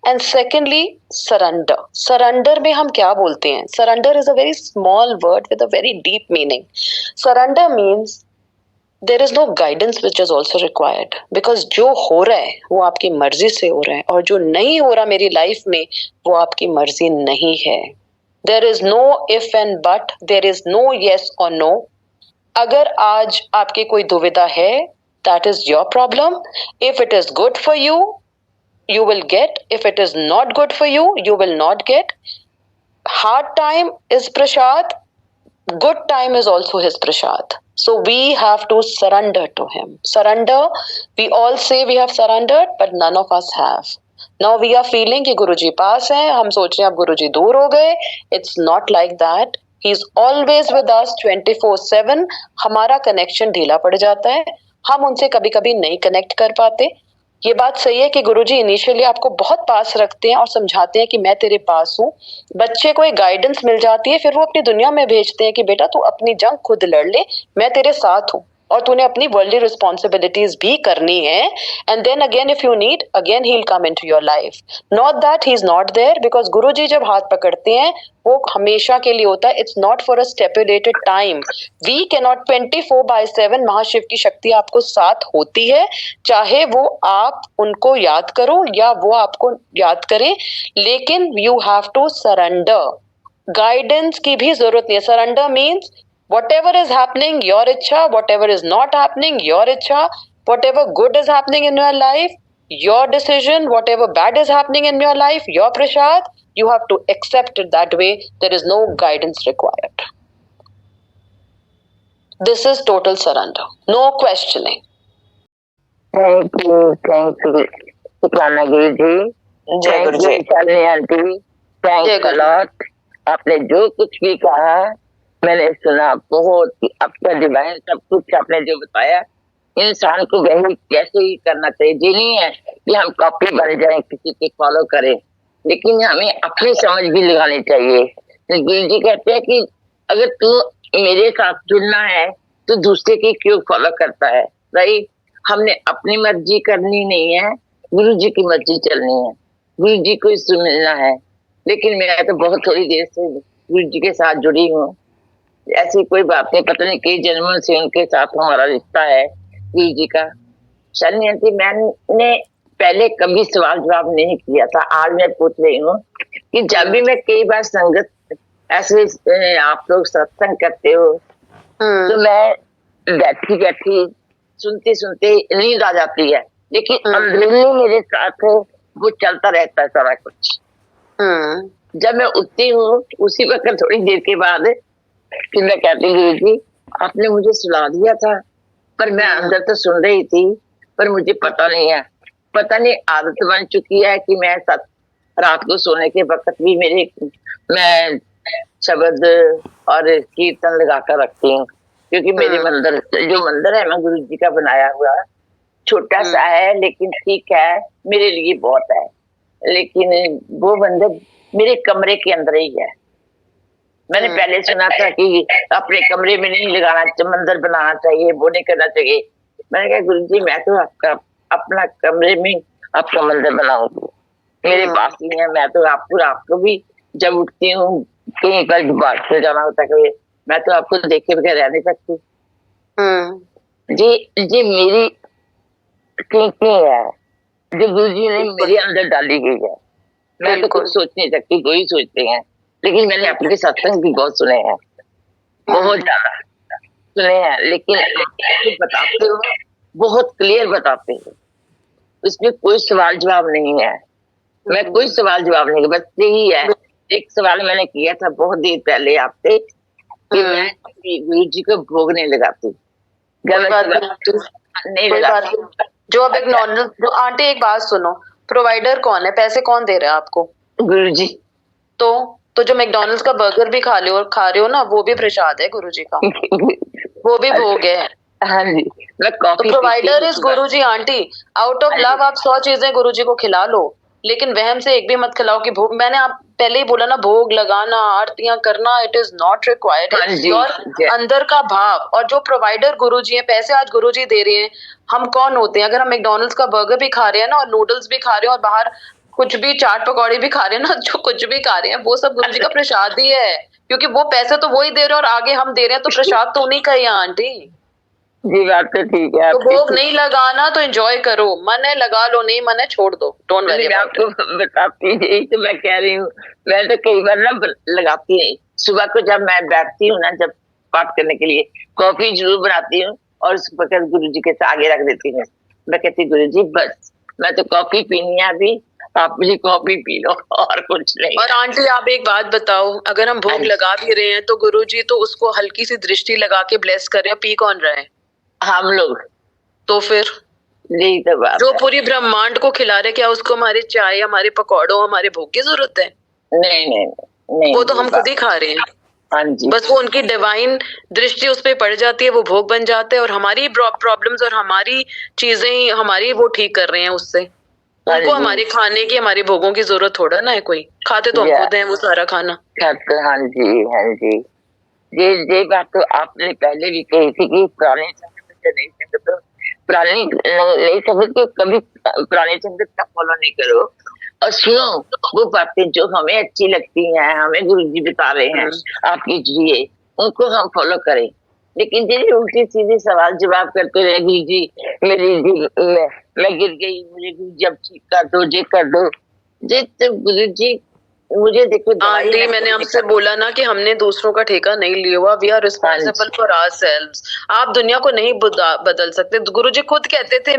And secondly, surrender. सरेंडर में हम क्या बोलते हैं? Surrender is a very small word with a very deep meaning. Surrender means there is no guidance which is also required, because जो हो रहा है वो आपकी मर्जी से हो रहा है और जो नहीं हो रहा मेरी लाइफ में वो आपकी मर्जी नहीं है. There is no if and but, there is no yes और नो. अगर आज आपकी कोई दुविधा है, that is your problem. If it is good for you, you will get. If it is not good for you, you will not get. Hard time is prasad. Good time is also his prasad. So we have to surrender to him. Surrender. We all say we have surrendered, but none of us have. Now we are feeling कि गुरुजी पास है, हम सोच रहे हैं अब गुरुजी दूर हो गए. It's not like that. He is always with us 24/7. हमारा कनेक्शन ढीला पड़ जाता है, हम उनसे कभी कभी नहीं कनेक्ट कर पाते. ये बात सही है कि गुरुजी इनिशियली आपको बहुत पास रखते हैं और समझाते हैं कि मैं तेरे पास हूँ। बच्चे को एक गाइडेंस मिल जाती है, फिर वो अपनी दुनिया में भेजते हैं कि बेटा तू अपनी जंग खुद लड़ ले, मैं तेरे साथ हूँ और तूने अपनी वर्ल्डली रिस्पॉन्सिबिलिटीज भी करनी है। And then again if you need, again he will come into your life. Not that he is not there, because Guruji जब हाथ पकड़ते हैं वो हमेशा के लिए होता है। It's not for a stipulated time. We can not 24/7 Mahashiv की शक्ति आपको साथ होती है, चाहे वो आप उनको याद करो या वो आपको याद करें, लेकिन you have to surrender. Guidance की भी जरूरत नहीं है। Surrender means whatever is happening, your ichha, whatever is not happening, your ichha, whatever good is happening in your life, your decision, whatever bad is happening in your life, your prasad, you have to accept it that way. There is no guidance required. This is total surrender, no questioning. Thank you, शुक्राना गुरु जी। जय Guru ji. Shalini aunty, thanks a lot. आपने जो कुछ भी कहा मैंने सुना, बहुत आपका डिवाइन सब कुछ आपने जो बताया, इंसान को वही कैसे ही करना चाहिए। ये नहीं है कि हम कॉपी बन जाए, किसी के फॉलो करें, लेकिन हमें अपनी समझ भी लगानी चाहिए। तो गुरु जी कहते हैं कि अगर तू मेरे साथ जुड़ना है तो दूसरे की क्यों फॉलो करता है। राइट, हमने अपनी मर्जी करनी नहीं है, गुरु जी की मर्जी चलनी है, गुरु जी को ही सुनना है। लेकिन मैं तो बहुत थोड़ी देर से गुरु जी के साथ जुड़ी हूँ, ऐसी कोई बात नहीं, पता नहीं कई जन्मों से उनके साथ हमारा रिश्ता है गुरु जी का। शालिनी आंटी, मैंने पहले कभी सवाल जवाब नहीं किया था, आज मैं पूछ रही हूँ कि जब भी मैं कई बार संगत ऐसे आप लोग सत्संग करते हो तो मैं बैठी बैठी सुनते सुनते नींद आ जाती है, लेकिन अंदरूनी मेरे साथ वो चलता रहता है सारा कुछ। जब मैं उठती हूँ उसी वक्त थोड़ी देर के बाद फिर मैं कहती गुरु जी आपने मुझे सुला दिया था, पर मैं अंदर तो सुन रही थी, पर मुझे पता नहीं है, पता नहीं आदत बन चुकी है कि मैं रात को सोने के वक्त भी मैं शब्द और कीर्तन लगा कर रखती हूँ, क्योंकि मेरे मंदिर है मैं गुरु जी का बनाया हुआ, छोटा सा है लेकिन ठीक है, मेरे लिए बहुत है। लेकिन वो मंदिर मेरे कमरे के अंदर ही है। मैंने पहले सुना था कि अपने कमरे में नहीं लगाना, मंदिर बनाना चाहिए, वो नहीं करना चाहिए। मैंने कहा गुरु जी मैं तो आपका अपना कमरे में आपका मंदिर बनाऊंगी, मेरे पास ही है। मैं तो आपको भी जब उठती हूँ कहीं पर बात से जाना होता है, मैं तो आपको देखे बगैर रह नहीं सकती। जी मेरी थिंकिंग है जो गुरु जी ने मेरे अंदर डाली गई है। मैं तो कुछ सोच नहीं सकती, वही सोचते हैं। लेकिन मैंने आपके सत्संग भी बहुत सुने हैं, बहुत ज्यादा सुने हैं, लेकिन बताते हो बहुत क्लियर बताते हो, उसमें कोई सवाल जवाब नहीं है। मैं कोई सवाल जवाब नहीं, बस यही है। एक सवाल मैंने किया था बहुत देर पहले आपसे कि मैं गुरु जी को भोग नहीं लगाती, नहीं लगाती। जो अब एक नॉर्मल, जो आंटी एक बात सुनो, प्रोवाइडर कौन है, पैसे कौन दे रहा है आपको? गुरु जी। तो जो मैकडॉनल्ड्स का बर्गर भी खा रहे हो ना, वो भी प्रसाद है गुरु जी का, वो भी भोग है। हाँ जी, मैं coffee. Provider is Guru ji. Aunty out of love आप 100 चीजें गुरु जी को खिला लो, लेकिन वहम से एक भी मत खिलाओ कि भोग, मैंने आप पहले ही बोला ना, भोग लगाना, आरतियां करना, इट इज नॉट रिक्वायर्ड। और अंदर का भाव। और जो प्रोवाइडर गुरुजी हैं, पैसे आज गुरुजी दे रहे हैं, हम कौन होते हैं? अगर हम मैकडॉनल्ड्स का बर्गर भी खा रहे हैं ना, और नूडल्स भी खा रहे हैं, और बाहर कुछ भी चाट पकौड़ी भी खा रहे हैं ना, जो कुछ भी खा रहे हैं, वो सब गुरुजी का प्रसाद ही है, क्योंकि वो पैसे तो वही दे रहे हैं और आगे हम दे रहे हैं, तो प्रसाद तो उन्हीं का ही है आंटी जी। बात तो ठीक है। तो भोग नहीं लगाना तो एंजॉय करो, मन है लगा लो, नहीं मन है छोड़ दो, डोंट वरी। मैं आपको बताती यही तो मैं कह रही हूँ, मैं तो कई बार ना लगाती नहीं। सुबह को जब मैं बैठती हूँ ना, जब पाठ करने के लिए, कॉफी जरूर बनाती हूँ और उस वक्त गुरु जी के आगे रख देती हूँ। मैं कहती गुरु जी बस मैं तो कॉफी पीनी है अभी, आप मुझे कॉफी पी लो और कुछ नहीं। और आंटी आप एक बात बताओ, अगर हम भोग लगा भी रहे हैं तो गुरुजी तो उसको हल्की सी दृष्टि लगा के ब्लेस कर रहे हैं, पी कौन रहा है? हम लोग। तो फिर यही तो बात जो पूरी ब्रह्मांड को खिला रहे, क्या उसको हमारी चाय, हमारे पकौड़ों, हमारे भोग की जरूरत है? नहीं, वो तो हम खुद ही खा रहे हैं। हाँ जी, बस वो उनकी डिवाइन दृष्टि उस पे पड़ जाती है, वो भोग बन जाते हैं और हमारी प्रॉब्लम्स और हमारी चीजें हमारी वो ठीक कर रहे हैं उससे। हाँ उनको जी। हमारे खाने की, हमारे भोगों की जरूरत थोड़ा ना है, कोई खाते तो हम Yeah. खुद हैं वो सारा खाना। हाँ जी, हाँ जी। ये बात तो आपने पहले भी कही थी कि पुराने संगत से नई संगत, तो पुरानी नई संगत को कभी पुराने संगत का फॉलो नहीं करो, और सुनो वो बातें जो हमें अच्छी लगती हैं, हमें गुरु जी बता रहे हैं आपके लिए, उनको हम फॉलो करें। लेकिन जिन उल्टी सीधी सवाल जवाब करते रहे, गुरु जी मेरी मैं गिर गई, मुझे गुरु जी अब ठीक कर दो, ये कर दो, जी तो गुरु जी मुझे देखो आंटी मैंने आपसे बोला ना कि हमने दूसरों का ठेका नहीं लिया हुआ, we are responsible for ourselves. आप दुनिया को नहीं बदल सकते। गुरुजी खुद कहते थे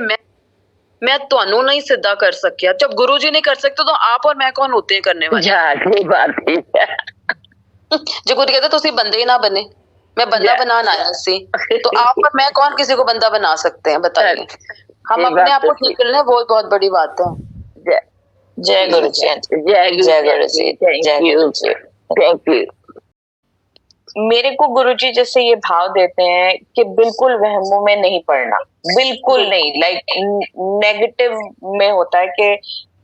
मैं ਤੁਹਾਨੂੰ नहीं सिद्धा कर सकिया। जब गुरुजी नहीं कर सकते तो आप और मैं कौन होते हैं करने वाले? बात है। जो गुरु कहते तुसी बंदे ही ना बने, मैं बंदा बनाना आया सी, तो आप और मैं कौन किसी को बंदा बना सकते हैं बताइए? हम अपने आप को ठीक कर लें, वो बहुत बड़ी बात है। जय गुरु जी, जय गुरु जी, जय गुरु जी। Thank you. मेरे को गुरुजी जैसे ये भाव देते हैं कि बिल्कुल वहमों में नहीं पड़ना, बिल्कुल नहीं, लाइक नेगेटिव में होता है कि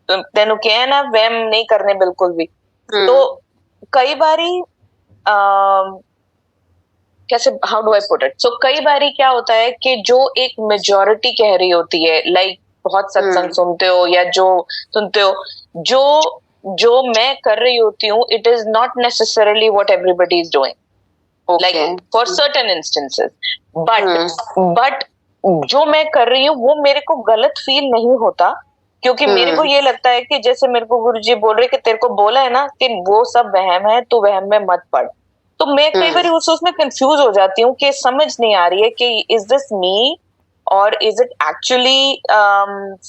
तेनू क्या है ना, वहम नहीं करने बिल्कुल भी। तो कई बारी कैसे, how do I put it, so कई बारी क्या होता है कि जो एक मेजॉरिटी कह रही होती है, लाइक बहुत सत्संग सुनते हो या जो सुनते हो, जो मैं कर रही होती हूँ, it is not necessarily what everybody is doing, like for certain instances, but जो मैं कर रही हूँ वो मेरे को गलत फील नहीं होता, क्योंकि मेरे को ये लगता है कि जैसे मेरे को गुरुजी बोल रहे कि तेरे को बोला है ना कि वो सब वहम है, तो वहम में मत पड़। तो मैं कई बार उसमें कंफ्यूज हो जाती हूँ कि समझ नहीं आ रही है कि इज दिस मी और is it actually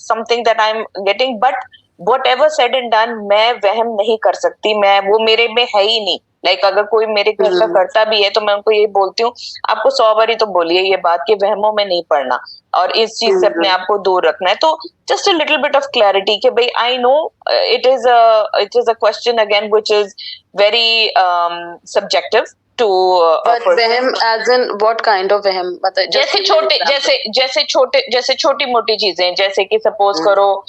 something that I am getting, but whatever said and done, मैं वहम नहीं कर सकती, मैं वो मेरे में है ही नहीं। लाइक अगर कोई मेरे घर का करता भी है तो मैं उनको यही बोलती हूँ, आपको 100 बारी तो बोलिए ये बात कि वहमों में नहीं पड़ना और इस चीज से अपने आप को दूर रखना है। तो just a little bit of clarity कि भाई I know it is a question again which is very subjective to वहम as in what kind of वहम, मतलब जैसे छोटी मोटी चीजें, जैसे कि सपोज करो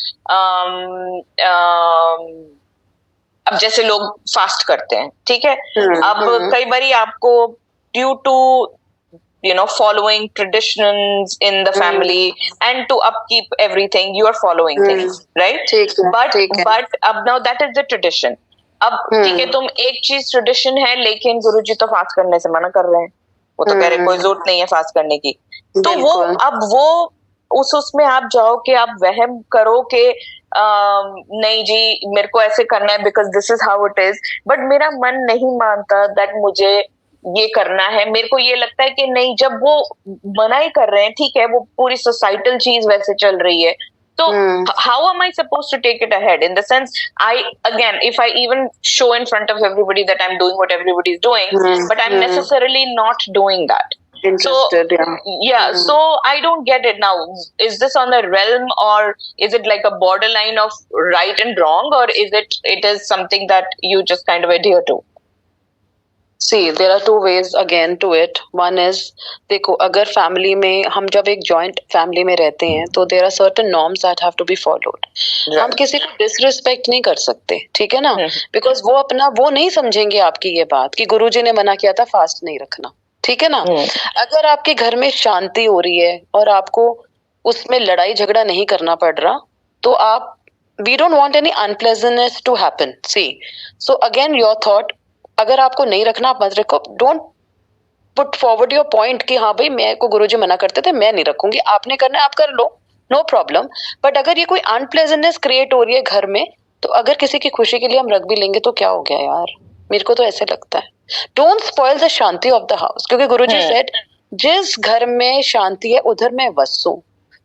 अब जैसे लोग फास्ट करते हैं, ठीक है, अब कई बारी आपको due to following traditions in the family and to upkeep everything, you are following things, right? But अब now that is the tradition. अब ठीक है, तुम एक चीज ट्रेडिशन है, लेकिन गुरुजी तो फास्ट करने से मना कर रहे हैं, वो तो कह रहे कोई जरूरत नहीं है फास्ट करने की। तो वो अब वो उसमें आप जाओ कि आप वहम करो कि नहीं जी मेरे को ऐसे करना है because this is how it is, but मेरा मन नहीं मानता दैट मुझे ये करना है। मेरे को ये लगता है कि नहीं, जब वो मना ही कर रहे हैं, ठीक है, वो पूरी सोसाइटल चीज वैसे चल रही है, तो how am I supposed to take it ahead? In the sense, if I even show in front of everybody that I'm doing what everybody is doing, but I'm necessarily not doing that. Interested, so I don't get it now. Is this on the realm, or is it like a borderline of right and wrong, or is it is something that you just kind of adhere to? See, there are two ways again to it. One is, देखो अगर family में हम जब एक joint family में रहते हैं तो there are certain norms that have to be followed. हम किसी को डिसरिस्पेक्ट नहीं कर सकते, ठीक है ना, बिकॉज वो अपना वो नहीं समझेंगे आपकी ये बात कि गुरुजी ने मना किया था फास्ट नहीं रखना, ठीक है ना। अगर आपके घर में शांति हो रही है और आपको उसमें लड़ाई झगड़ा नहीं करना पड़ रहा, तो आप we don't want any unpleasantness to happen. See, so again your thought, अगर आपको नहीं रखना आप मत रखो, don't put forward your point कि हाँ भाई मैं को गुरुजी मना करते थे मैं नहीं रखूंगी, आपने करना है आप कर लो, नो प्रॉब्लम। बट अगर ये कोई अनप्लेजेंटनेस क्रिएट हो रही है घर में, तो अगर किसी की खुशी के लिए हम रख भी लेंगे तो क्या हो गया यार, मेरे को तो ऐसे लगता है। Don't spoil the Shanti of the house, क्योंकि गुरुजी सेड जिस घर में शांति है उधर मैं वसूं।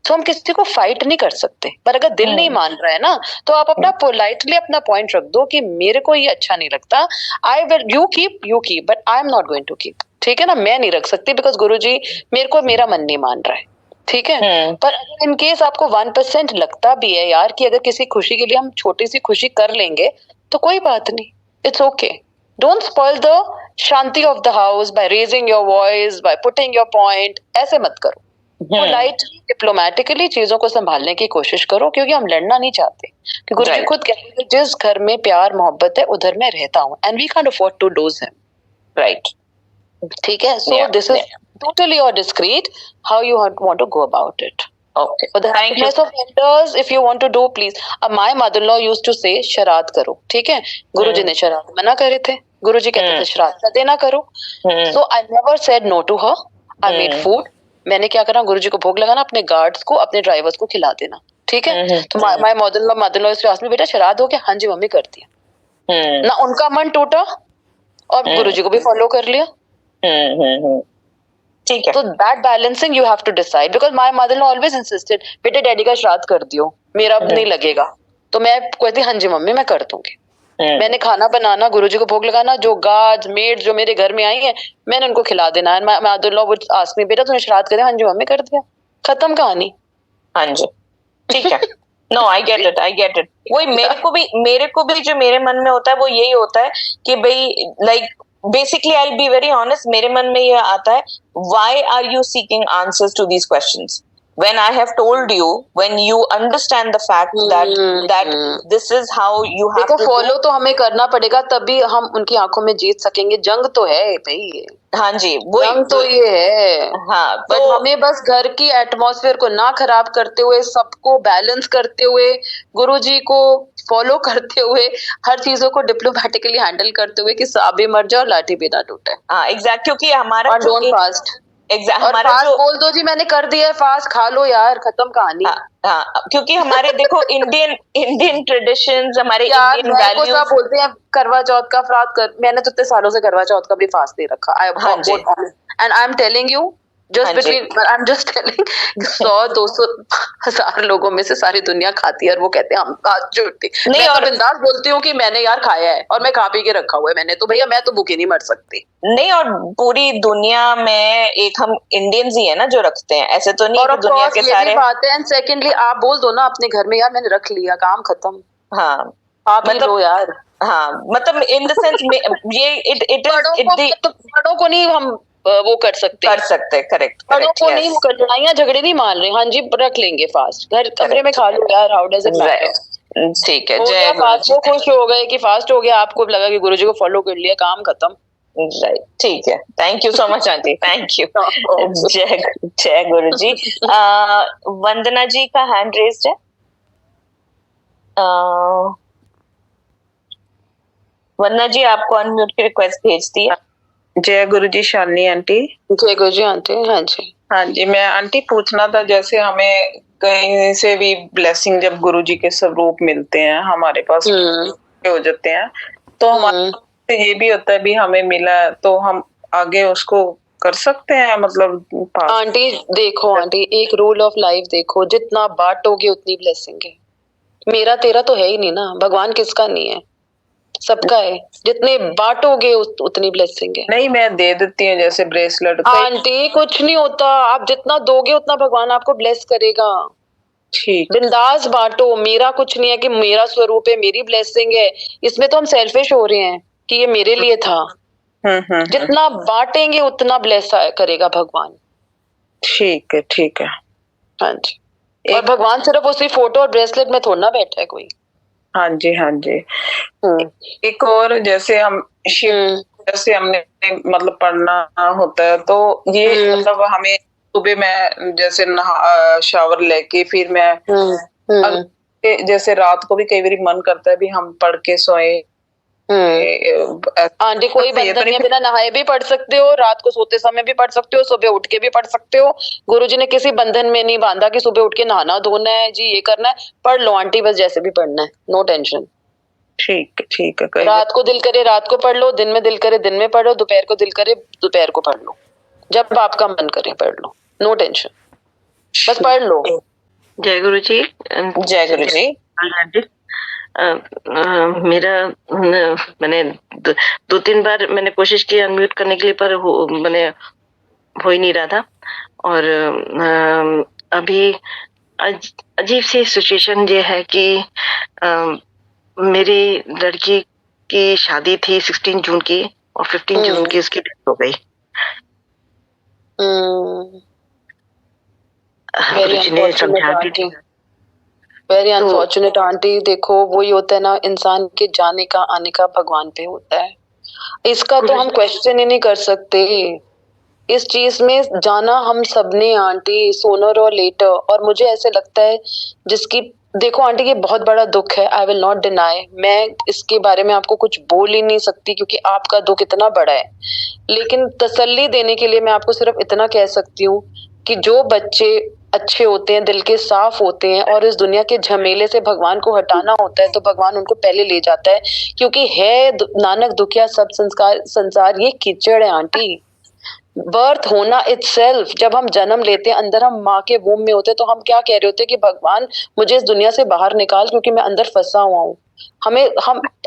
तो हम किसी को फाइट नहीं कर सकते, पर अगर दिल नहीं मान रहा है ना, तो आप अपना पोलाइटली अपना पॉइंट रख दो कि मेरे को ये अच्छा नहीं लगता, I will you keep but I am not going to keep, ठीक है ना, मैं नहीं रख सकती बिकॉज गुरुजी मेरे को मेरा मन नहीं मान रहा है, ठीक है। पर अगर इन केस आपको 1% लगता भी है यार कि अगर किसी खुशी के लिए हम छोटी सी खुशी कर लेंगे तो कोई बात नहीं, it's okay, don't spoil the Shanti of the house by raising your voice, by putting your point, ऐसे मत करो। पोलाइटली डिप्लोमेटिकली चीजों को संभालने की कोशिश करो, क्योंकि हम लड़ना नहीं चाहते। कि गुरु जी खुद कहते हैं जिस घर में प्यार मोहब्बत है उधर मैं रहता हूँ, and we can't afford to lose him, right? ठीक है, सो दिस इज टोटली और discreet how you want to go about it. Okay. For the happiness of elders, if you want to do, please. My mother-in-law used to say, शराद करो, ठीक है? गुरुजी ने शराद मना करे थे। गुरुजी कहते थे शराद का देना करो। So I never said no to her. I made food. मैंने क्या करा, गुरुजी को भोग लगाना, अपने गार्ड्स को, अपने ड्राइवर्स को खिला देना, ठीक है? तो my mother-in-law इस आसमी, बेटा शराद हो गया? हाँ जी मम्मी, कर दिया। ना उनका मन टूटा और गुरुजी को भी फॉलो कर लिया। ठीक है, तो that balancing you have to decide, because my mother always insisted, बेटे डैडी का श्राद्ध कर दियो, मेरा अब नहीं लगेगा। तो मैं कहती हाँ जी मम्मी मैं कर दूंगी। मैंने खाना बनाना, गुरुजी को भोग लगाना, जो गार्ड्स मेड जो मेरे घर में आई है मैंने उनको खिला देना। And my mother-in-law would ask me, बेटा तूने श्राद्ध कर, हाँ जी मम्मी कर दिया, खत्म कहानी। हाँ जी, ठीक है। No, I get it. वही मेरे को भी जो मेरे मन में होता है वो यही होता है कि भाई like basically I'll be very honest, मेरे मन में ये आता है, why are you seeking answers to these questions when I have told you, when you understand the fact that this is how you have to follow। तो हमें करना पड़ेगा, तभी हम उनकी आंखों में जीत सकेंगे। जंग तो है भाई, हाँ जी, वो जंग तो ये है। हाँ, बट हमें बस घर की एटमॉस्फेयर को ना खराब करते हुए, सबको बैलेंस करते हुए, गुरुजी को फॉलो करते हुए, हर चीजों को डिप्लोमेटिकली हैंडल करते हुए कि सांबे मर जाओ लाठी भी ना टूटे। हाँ एग्जैक्ट, क्योंकि हमारा डोंट फास्ट, हमारा फास्ट बोल दो जी मैंने कर दिया है फास्ट, खा लो यार, खत्म कहानी। हाँ, क्योंकि हमारे देखो इंडियन ट्रेडिशंस, हमारे इंडियन वैल्यूज बोलते हैं करवा चौथ का फास्ट कर, मैंने तो इतने सालों से करवा चौथ का भी फास्ट नहीं रखा। And I am telling you, just between, I am just telling, 100-200 हजार लोगों में से सारी दुनिया खाती है और वो कहते हैं हम आज झूठी। मैं तो बिंदास बोलती हूँ कि मैंने यार खाया है और मैं खा पी के रखा हुआ है मैंने, तो भैया मैं तो भूखी नहीं मर सकती। नहीं, और पूरी दुनिया में एक हम इंडियंस ही है ना जो रखते हैं, ऐसे तो नहीं। और दुनिया के सारे बात है। एंड सेकेंडली आप बोल दो ना अपने घर में, यार मैंने रख लिया, काम खत्म। हाँ, आप मतलब यार, हाँ मतलब इन द सेंस ये इट बड़ों को नहीं हम वो कर सकते करेक्ट, बड़ों को नहीं वो कर, लड़ाइयाँ झगड़े नहीं मान रहे। हाँ जी रख लेंगे फास्ट, घर कमरे में खा लो यार, हाउ डज इट मैटर? ठीक है, जय फास्ट, वो खुश हो गए कि फास्ट हो गया, आपको लगा कि गुरुजी को फॉलो कर लिया, काम खत्म। राइट, ठीक है, thank you so much aunty, thank you. जय गुरुजी। वंदना जी का हैंड रेज्ड है। वंदना जी आपको अनम्यूट की रिक्वेस्ट भेज दी है। जय गुरुजी शालिनी आंटी। जय गुरुजी आंटी। हाँ जी, हाँ जी, मैं आंटी पूछना था, जैसे हमें कहीं से भी ब्लेसिंग जब गुरुजी के स्वरूप मिलते हैं हमारे पास हो जाते हैं, तो हमारे ये भी होता है भी हमें मिला तो हम आगे उसको कर सकते हैं, मतलब आंटी देखो, आंटी एक रूल ऑफ लाइफ देखो, जितना बांटोगे उतनी ब्लेसिंग है। मेरा तेरा तो है ही नहीं ना, भगवान किसका नहीं है, सबका है। जितने बांटोगे उतनी ब्लेसिंग है। नहीं, मैं दे देती हूँ जैसे ब्रेसलेट। आंटी कुछ नहीं होता, आप जितना दोगे उतना भगवान आपको ब्लेस करेगा। ठीक, बिंदास बांटो, मेरा कुछ नहीं है कि मेरा स्वरूप है, मेरी ब्लेसिंग है, इसमें तो हम सेल्फिश हो रहे हैं कि ये मेरे लिए था। जितना बांटेंगे उतना ब्लेस करेगा भगवान। ठीक है, ठीक है। हाँ जी, और भगवान सिर्फ उसी फोटो और ब्रेसलेट में थोड़ा ना बैठा है कोई। हाँ जी, हाँ जी। एक और जैसे हम जैसे हमने मतलब पढ़ना होता है, तो ये मतलब हमें सुबह मैं जैसे शावर लेके फिर मैं जैसे रात को भी कई बार मन करता है भी हम पढ़ के सोए। आंटी कोई बंधन नहीं, बिना नहाए भी पढ़ सकते हो, रात को सोते समय भी पढ़ सकते हो, सुबह उठ के भी पढ़ सकते हो। गुरुजी ने किसी बंधन में नहीं बांधा कि सुबह उठ के नहाना धोना है जी, ये करना है। पढ़ लो आंटी, बस जैसे भी पढ़ना है, नो टेंशन। ठीक, ठीक है। रात को दिल करे रात को पढ़ लो, दिन में दिल करे दिन में पढ़ो, दोपहर को दिल करे दोपहर को पढ़ लो, जब आपका मन करे पढ़ लो, नो टेंशन, बस पढ़ लो। जय गुरु जी। जय गुरु जी। मेरा मैंने 2-3 बार मैंने कोशिश की अनम्यूट करने के लिए, पर मैंने हो ही नहीं रहा था। और अभी अजीब सी सिचुएशन ये है कि मेरी लड़की की शादी थी 16 जून की और 15 जून की उसकी डेथ हो गई। वेरी गुरुजी ने अनफॉर्चुनेट समझा भी आंटी, दिया। Very unfortunate aunty. देखो वही होता है ना, इंसान के जाने का आने का भगवान पे होता है, इसका तो हम क्वेश्चन ही नहीं कर सकते। इस चीज में जाना हम सबने आंटी, सोनर और लेटर। और मुझे ऐसे लगता है जिसकी, देखो आंटी ये बहुत बड़ा दुख है, आई विल नॉट डिनाई, मैं इसके बारे में आपको कुछ बोल ही नहीं सकती क्योंकि आपका दुख इतना बड़ा है। लेकिन तसल्ली देने के लिए मैं आपको सिर्फ इतना कह सकती हूँ कि जो बच्चे अच्छे होते हैं, दिल के साफ होते हैं और इस दुनिया के झमेले से भगवान को हटाना होता है तो भगवान उनको पहले ले जाता है, क्योंकि है नानक दुखिया सब संसार ये कीचड़ है आंटी। बर्थ होना इटसेल्फ, जब हम जन्म लेते हैं, अंदर हम माँ के वूम में होते हैं, तो हम क्या कह रहे होते हैं कि भगवान मुझे इस दुनिया से बाहर निकाल क्योंकि मैं अंदर फंसा हुआ हूँ।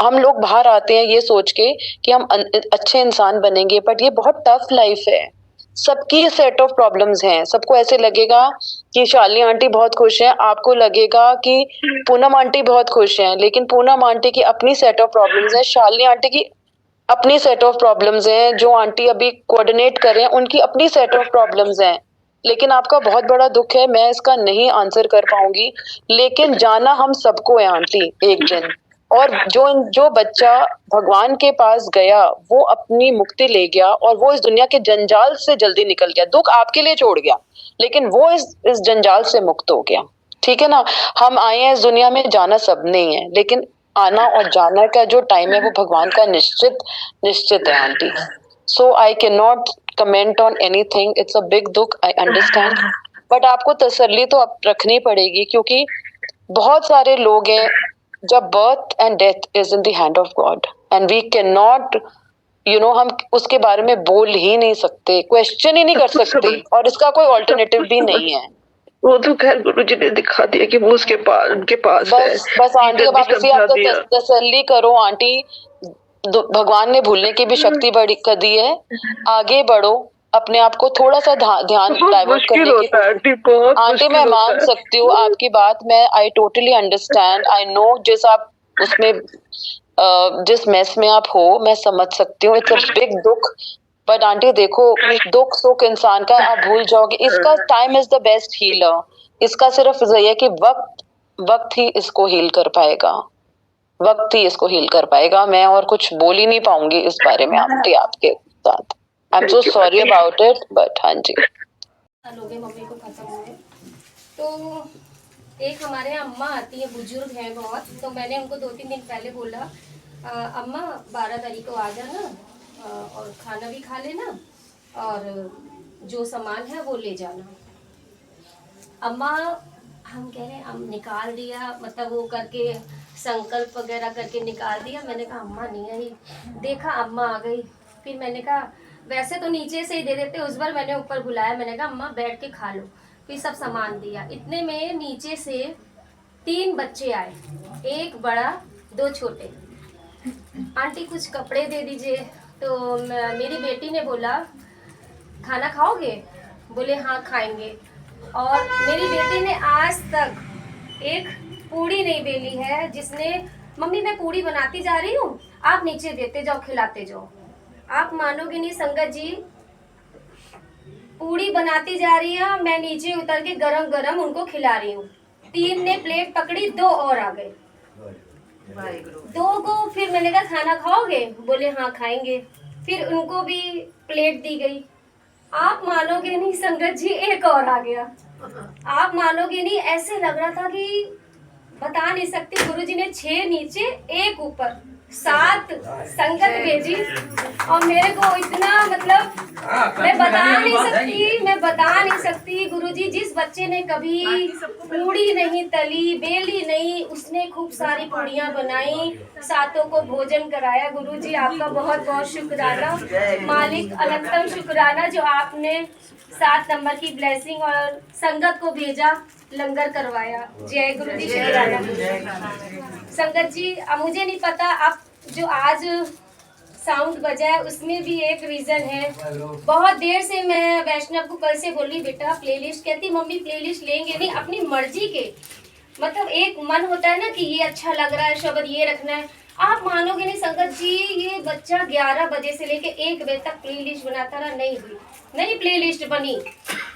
हम लोग बाहर आते हैं ये सोच के कि हम अच्छे इंसान बनेंगे, बट ये बहुत टफ लाइफ है। सबकी सेट ऑफ प्रॉब्लम्स हैं। सबको ऐसे लगेगा कि शालिनी आंटी बहुत खुश हैं, आपको लगेगा कि पूनम आंटी बहुत खुश हैं, लेकिन पूनम आंटी की अपनी सेट ऑफ प्रॉब्लम्स है, शालिनी आंटी की अपनी सेट ऑफ प्रॉब्लम्स हैं, जो आंटी अभी कोऑर्डिनेट कर रहे हैं उनकी अपनी सेट ऑफ प्रॉब्लम्स हैं। लेकिन आपका बहुत बड़ा दुख है, मैं इसका नहीं आंसर कर पाऊंगी, लेकिन जाना हम सबको है आंटी एक दिन। और जो बच्चा भगवान के पास गया वो अपनी मुक्ति ले गया और वो इस दुनिया के जंजाल से जल्दी निकल गया। दुख आपके लिए छोड़ गया लेकिन वो इस जंजाल से मुक्त हो गया। ठीक है ना, हम आए हैं इस दुनिया में, जाना सब नहीं है, लेकिन आना और जाना का जो टाइम है वो भगवान का निश्चित है aunty. So I can not comment on anything, it's a big दुख, आई अंडरस्टैंड, बट आपको तसल्ली तो अब रखनी पड़ेगी क्योंकि बहुत सारे लोग हैं जब birth and death is in the hand of God and we can not हम उसके बारे में बोल ही नहीं सकते, क्वेश्चन ही नहीं कर सकते और इसका कोई ऑल्टरनेटिव भी नहीं है। वो तो खैर गुरुजी ने दिखा दिया कि वो उसके पास उनके पास बस आंटी अब आप इसी आप तसल्ली करो आंटी, भगवान ने भूलने की भी शक्ति बड़ी कर दी है, आगे बढ़ो, अपने आप को थोड़ा सा ध्यान डाइवर्ट करने की आंटी मैं मान सकती हूँ आपकी बात, मैं I totally understand, I know जिस आप उसमें जिस मेस में आप हो मैं समझ सकती हूँ, इट्स अ बिग दुख, बट आंटी देखो दुख सुख इंसान का आप भूल जाओगे, इसका time is the best healer, इसका सिर्फ ये है कि वक्त ही इसको हील कर पाएगा, वक्त ही इसको हील कर पाएगा। मैं और कुछ बोल ही नहीं पाऊंगी इस बारे में आंटी आपके साथ, I am so sorry about it, but हाँ जी। लोगे मम्मी को खत्म हुए तो एक हमारे यहाँ अम्मा आती है, बुजुर्ग हैं बहुत, तो मैंने उनको 2-3 दिन पहले बोला अम्मा 12 तारीख को आ जाना और खाना भी खा लेना और जो सामान है वो ले जाना। अम्मा हम कह रहे हैं हम निकाल दिया, मतलब वो करके संकल्प वगैरह करके निकाल दिया। मैंने कहा अम्मा नहीं आई, देखा अम्मा आ गई, फिर मैंने कहा वैसे तो नीचे से ही दे देते, उस बार मैंने ऊपर बुलाया, मैंने कहा अम्मा बैठ के खा लो, फिर सब सामान दिया। इतने में नीचे से 3 बच्चे आए, एक बड़ा 2 छोटे। आंटी कुछ कपड़े दे दीजिए, तो मेरी बेटी ने बोला खाना खाओगे, बोले हाँ खाएंगे, और मेरी बेटी ने आज तक एक पूड़ी नहीं बेली है, जिसने मम्मी मैं पूड़ी बनाती जा रही हूँ आप नीचे देते जाओ खिलाते जाओ। आप मानोगे नहीं संगत जी, पूड़ी बनाती जा रही है, मैं नीचे उतर के गरम गरम उनको खिला रही हूँ। 3 ने प्लेट पकड़ी, 2 और आ गए, 2 को फिर मैंने कहा खाना खाओगे, बोले हाँ खाएंगे, फिर उनको भी प्लेट दी गई। आप मानोगे नहीं संगत जी, एक और आ गया, आप मानोगे नहीं, ऐसे लग रहा था कि बता नहीं सकती। गुरुजी ने 6 नीचे 1 ऊपर 7 संगत भेजी और मेरे को इतना मतलब मैं बता नहीं सकती गुरुजी, जिस बच्चे ने कभी पूड़ी नहीं तली बेली नहीं, उसने खूब सारी पूड़ियाँ बनाई, 7 को भोजन कराया। गुरुजी आपका बहुत बहुत शुक्राना, मालिक अनंतम शुक्राना, जो आपने 7 नंबर की ब्लेसिंग और संगत को भेजा, लंगर करवाया। जय गुरु जी, शुक्राना संगत जी। मुझे नहीं पता आप जो आज साउंड बजा है उसमें भी एक रीजन है। बहुत देर से मैं वैष्णव को कल से बोली बेटा प्लेलिस्ट, कहती मम्मी प्लेलिस्ट लेंगे नहीं, अपनी मर्जी के, मतलब एक मन होता है ना कि ये अच्छा लग रहा है शब्द ये रखना है, आप मानोगे नहीं संगत जी, ये बच्चा 11 बजे से लेके 1 बजे तक प्ले लिस्ट बनाता रहा, नहीं हुई, नहीं प्ले लिस्ट बनी।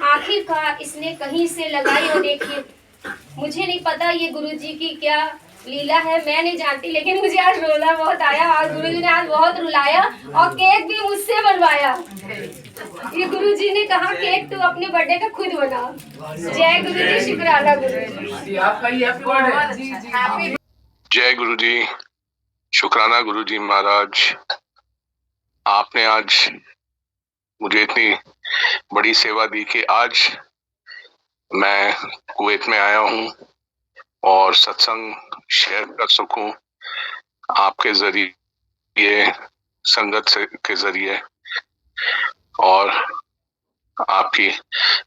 आखिरकार इसने कहीं से लगाई और देखिए, मुझे नहीं पता ये गुरुजी की क्या लीला है, मैं नहीं जानती, लेकिन मुझे आज रोना बहुत आया और गुरुजी ने आज बहुत रुलाया और केक भी मुझसे बनवाया। ये गुरुजी ने कहा केक तू अपने बर्थडे का खुद बना। जय गुरुजी, शुक्राना गुरुजी। जय गुरुजी, शुक्राना गुरुजी महाराज। आपने आज मुझे इतनी बड़ी सेवा दी कि आज मैं कुवैत में आया हूँ और सत्संग शेयर कर सकूं आपके जरिए, संगत के जरिए और आपकी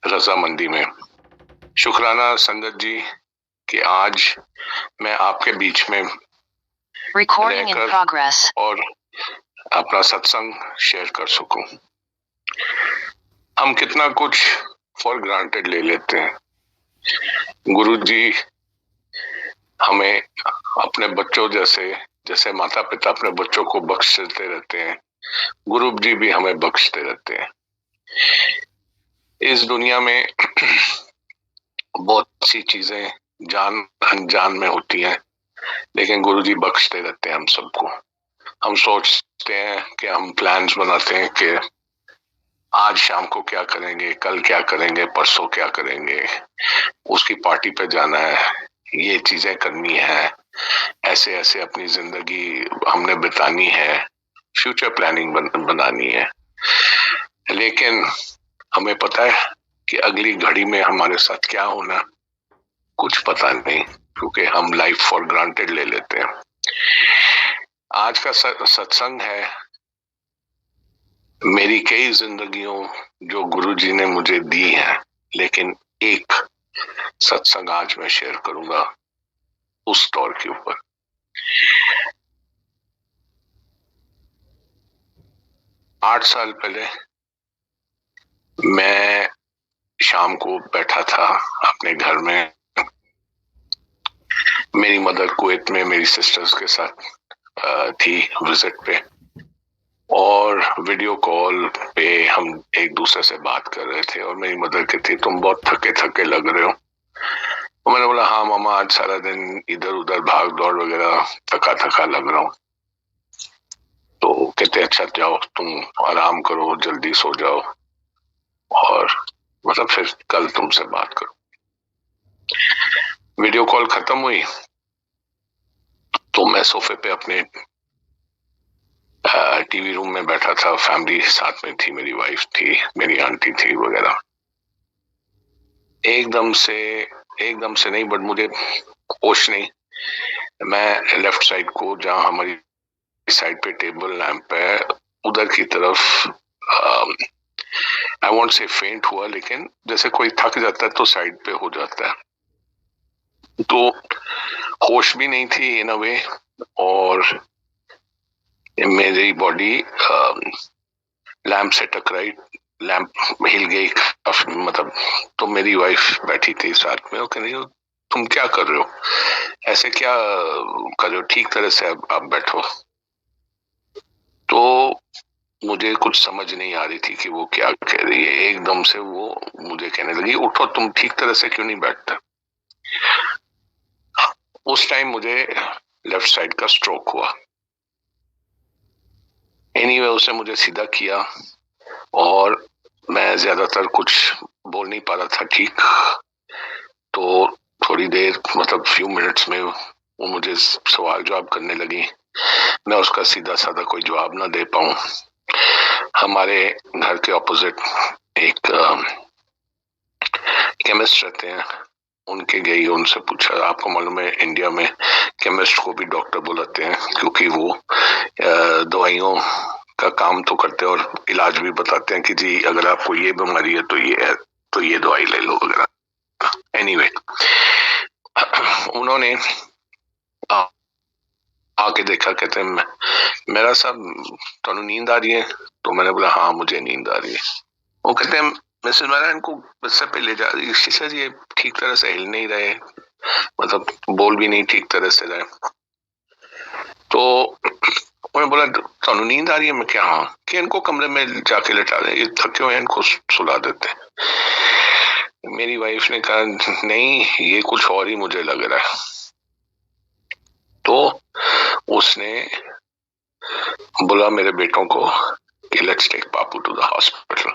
रजामंदी में। शुक्राना संगत जी कि आज मैं आपके बीच में रहकर और अपना सत्संग शेयर कर सकूं। हम कितना कुछ फॉर ग्रांटेड ले लेते हैं। गुरुजी हमें अपने बच्चों जैसे माता पिता अपने बच्चों को बख्श देते रहते हैं, गुरु जी भी हमें बख्शते रहते हैं। इस दुनिया में बहुत सी चीजें जान अनजान में होती हैं, लेकिन गुरु जी बख्शते रहते हैं हम सबको। हम सोचते हैं कि हम प्लान्स बनाते हैं कि आज शाम को क्या करेंगे, कल क्या करेंगे, परसों क्या करेंगे, उसकी पार्टी पे जाना है, ये चीजें करनी है, ऐसे ऐसे अपनी जिंदगी हमने बितानी है, फ्यूचर प्लानिंग बनानी है। लेकिन हमें पता है कि अगली घड़ी में हमारे साथ क्या होना, कुछ पता नहीं, क्योंकि हम लाइफ फॉर ग्रांटेड ले लेते हैं। आज का सत्संग है मेरी कई जिंदगियों जो गुरुजी ने मुझे दी है, लेकिन एक सत्संग आज मैं शेयर करूंगा उस दौर के ऊपर। आठ साल पहले मैं शाम को बैठा था अपने घर में, मेरी मदर कुवैत में मेरी सिस्टर्स के साथ थी विजिट पे, और वीडियो कॉल पे हम एक दूसरे से बात कर रहे थे और मेरी मदर कहती तुम बहुत थके थके लग रहे हो। तो मैंने बोला हाँ मामा, आज सारा दिन इधर उधर भाग दौड़ वगैरह, थका थका लग रहा हूँ। तो कहते अच्छा जाओ तुम आराम करो, जल्दी सो जाओ और मतलब फिर कल तुमसे बात करो। वीडियो कॉल खत्म हुई तो मैं सोफे पे अपने टीवी रूम में बैठा था, फैमिली साथ में थी, मेरी वाइफ थी, मेरी आंटी थी वगैरह। एकदम से नहीं, बट मुझे होश नहीं, मैं लेफ्ट साइड को, जहां हमारी साइड पे टेबल लैंप है, उधर की तरफ आई वॉन्ट से फेंट हुआ, लेकिन जैसे कोई थक जाता है तो साइड पे हो जाता है। तो होश भी नहीं थी इन अ वे, और मेरी बॉडी लैंप से टकराई, लैंप हिल गई मतलब। तो मेरी वाइफ बैठी थी साथ में, वो कह रही हो तुम क्या कर रहे हो, ऐसे क्या कर रहे हो, ठीक तरह से आप बैठो। तो मुझे कुछ समझ नहीं आ रही थी कि वो क्या कह रही है। एकदम से वो मुझे कहने लगी उठो, तुम ठीक तरह से क्यों नहीं बैठते। उस टाइम मुझे लेफ्ट साइड का स्ट्रोक हुआ। एनीवे उसने मुझे सीधा किया और मैं ज्यादातर कुछ बोल नहीं पा रहा था ठीक। तो थोड़ी देर मतलब फ्यू मिनट्स में वो मुझे सवाल जवाब करने लगी, मैं उसका सीधा साधा कोई जवाब ना दे पाऊं। हमारे घर के ऑपोजिट एक केमिस्ट रहते हैं, उनके गई, उनसे पूछा, आपको मालूम है इंडिया में केमिस्ट को भी डॉक्टर बुलाते हैं, क्योंकि वो दवाइयों का काम तो करते हैं और इलाज भी बताते हैं कि जी अगर आपको ये बीमारी है तो ये दवाई ले लो वगैरह। एनीवे उन्होंने आके देखा, कहते हैं मेरा साहब तो नींद आ रही है। तो मैंने बोला हाँ मुझे नींद आ रही है। वो कहते हैं मिसेस मैरा इनको बस पे ले जा रही, सर ये ठीक तरह से हिल नहीं रहे, मतलब बोल भी नहीं ठीक तरह से रहे। तो उन्होंने बोला थानू नींद आ रही है? मैं क्या हाँ, कि इनको कमरे में जाके लेटा दे, ये थके हुए हैं, इनको सुला देते। मेरी वाइफ ने कहा नहीं, ये कुछ और ही मुझे लग रहा है। तो उसने बोला मेरे बेटों को कि let's take Papu to the hospital.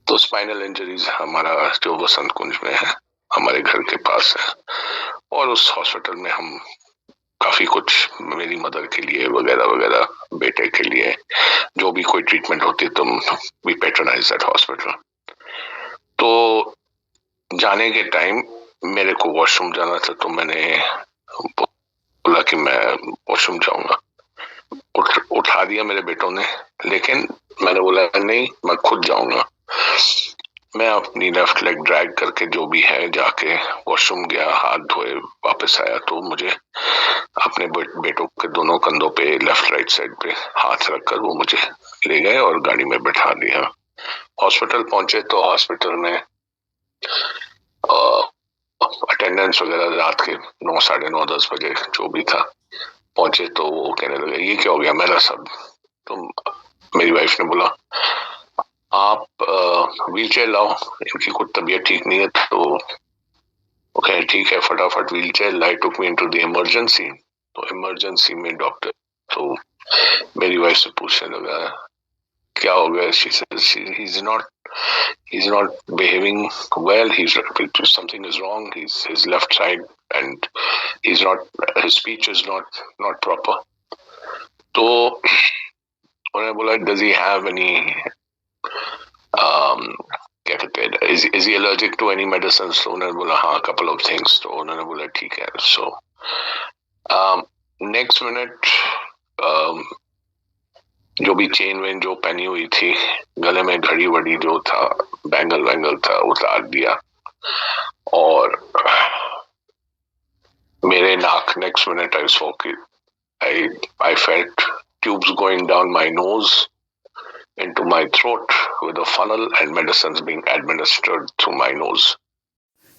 तो स्पाइनल इंजरीज हमारा जो वसंत कुंज में है, हमारे घर के पास है, और उस हॉस्पिटल में हम काफी कुछ मेरी मदर के लिए वगैरह वगैरह, बेटे के लिए जो भी कोई ट्रीटमेंट होती है, तो वी पेट्रोनाइज दैट हॉस्पिटल। तो जाने के टाइम मेरे को वॉशरूम जाना था, तो मैंने बोला कि मैं वॉशरूम जाऊंगा। उठा दिया मेरे बेटों ने, लेकिन मैंने बोला नहीं, मैं खुद जाऊंगा। मैं अपनी लेफ्ट लेग ड्रैग करके जो भी है जाके वॉशरूम गया, हाथ धोए, वापस आया तो मुझे अपने बेटों के दोनों कंधों पे लेफ्ट राइट साइड पे हाथ रखकर वो मुझे ले गए और गाड़ी में बैठा दिया। हॉस्पिटल पहुंचे तो हॉस्पिटल में अटेंडेंस वगैरह रात के 9, 9:30, 10 बजे जो भी था, पहुंचे तो वो कहने लगे ये क्या हो गया मेरा सब। तो मेरी वाइफ ने बोला आप व्हील चेयर लाओ, इनकी कुछ तबीयत ठीक नहीं है। तो ओके ठीक है, फटाफट wheel chair lie, took me into the emergency. तो इमरजेंसी में डॉक्टर तो मेरी वाइफ से पूछने लगा क्या हो गया। She said he's not behaving well, something is wrong, his left side and his speech is not proper। तो उन्होंने बोला does he have any क्या कहते हैं, is he allergic to any medicines? तो उन्होंने बोला हाँ, couple of things। तो उन्होंने बोला ठीक है। सो नेक्स्ट मिनट जो भी चेन वेन जो पहनी हुई थी, गले में घड़ी वड़ी जो था, बैंगल वैंगल था, उतार दिया। और मेरे नाक, next minute I saw I felt tubes going down my nose into my throat with a funnel and medicines being administered through my nose।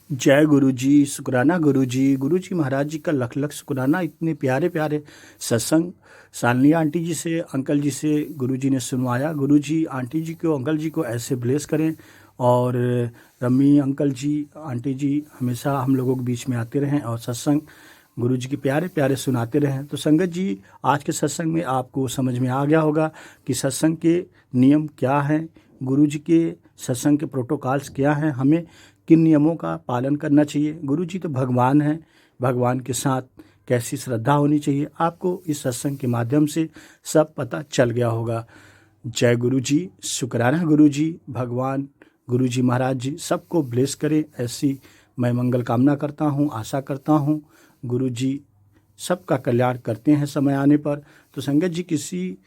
जय गुरु जी, शुक्राना गुरु जी महाराज जी का लख लख शुक्राना। इतने प्यारे प्यारे सत्संग सालनी आंटी जी से, अंकल जी से गुरु जी ने सुनवाया। गुरु जी आंटी जी को, अंकल जी को ऐसे ब्लेस करें, और रम्मी अंकल जी, आंटी जी हमेशा हम लोगों के बीच में आते रहें और सत्संग गुरु जी के प्यारे प्यारे सुनाते रहें। तो संगत जी, आज के सत्संग में आपको समझ में आ गया होगा कि सत्संग के नियम क्या हैं, गुरु जी के सत्संग के प्रोटोकॉल्स क्या हैं, हमें किन नियमों का पालन करना चाहिए। गुरु जी तो भगवान हैं, भगवान के साथ कैसी श्रद्धा होनी चाहिए, आपको इस सत्संग के माध्यम से सब पता चल गया होगा। जय गुरु जी, शुक्राना गुरु जी। भगवान गुरु जी महाराज जी सबको ब्लेस करें, ऐसी मैं मंगल कामना करता हूँ, आशा करता हूँ। गुरु जी सबका कल्याण करते हैं समय आने पर। तो संगत जी, किसी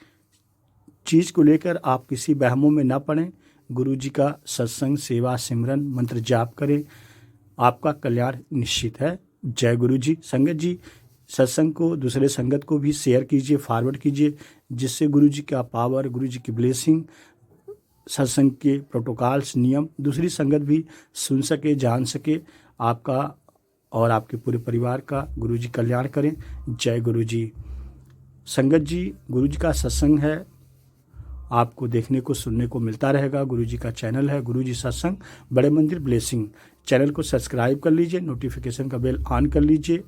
चीज़ को लेकर आप किसी बहमों में ना पड़ें। गुरु जी का सत्संग, सेवा, सिमरन, मंत्र जाप करें, आपका कल्याण निश्चित है। जय गुरु जी। संगत जी, सत्संग को दूसरे संगत को भी शेयर कीजिए, फॉरवर्ड कीजिए, जिससे गुरु जी का पावर, गुरु जी की ब्लेसिंग, सत्संग के प्रोटोकॉल्स, नियम दूसरी संगत भी सुन सके, जान सके। आपका और आपके पूरे परिवार का गुरु जी कल्याण करें। जय गुरु जी। संगत जी, गुरु जी का सत्संग है, आपको देखने को सुनने को मिलता रहेगा। गुरु जी का चैनल है गुरु जी सत्संग बड़े मंदिर ब्लेसिंग। चैनल को सब्सक्राइब कर लीजिए, नोटिफिकेशन का बेल ऑन कर लीजिए।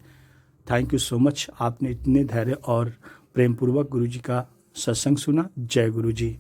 थैंक यू सो मच, आपने इतने धैर्य और प्रेम पूर्वक गुरु जी का सत्संग सुना। जय गुरु जी।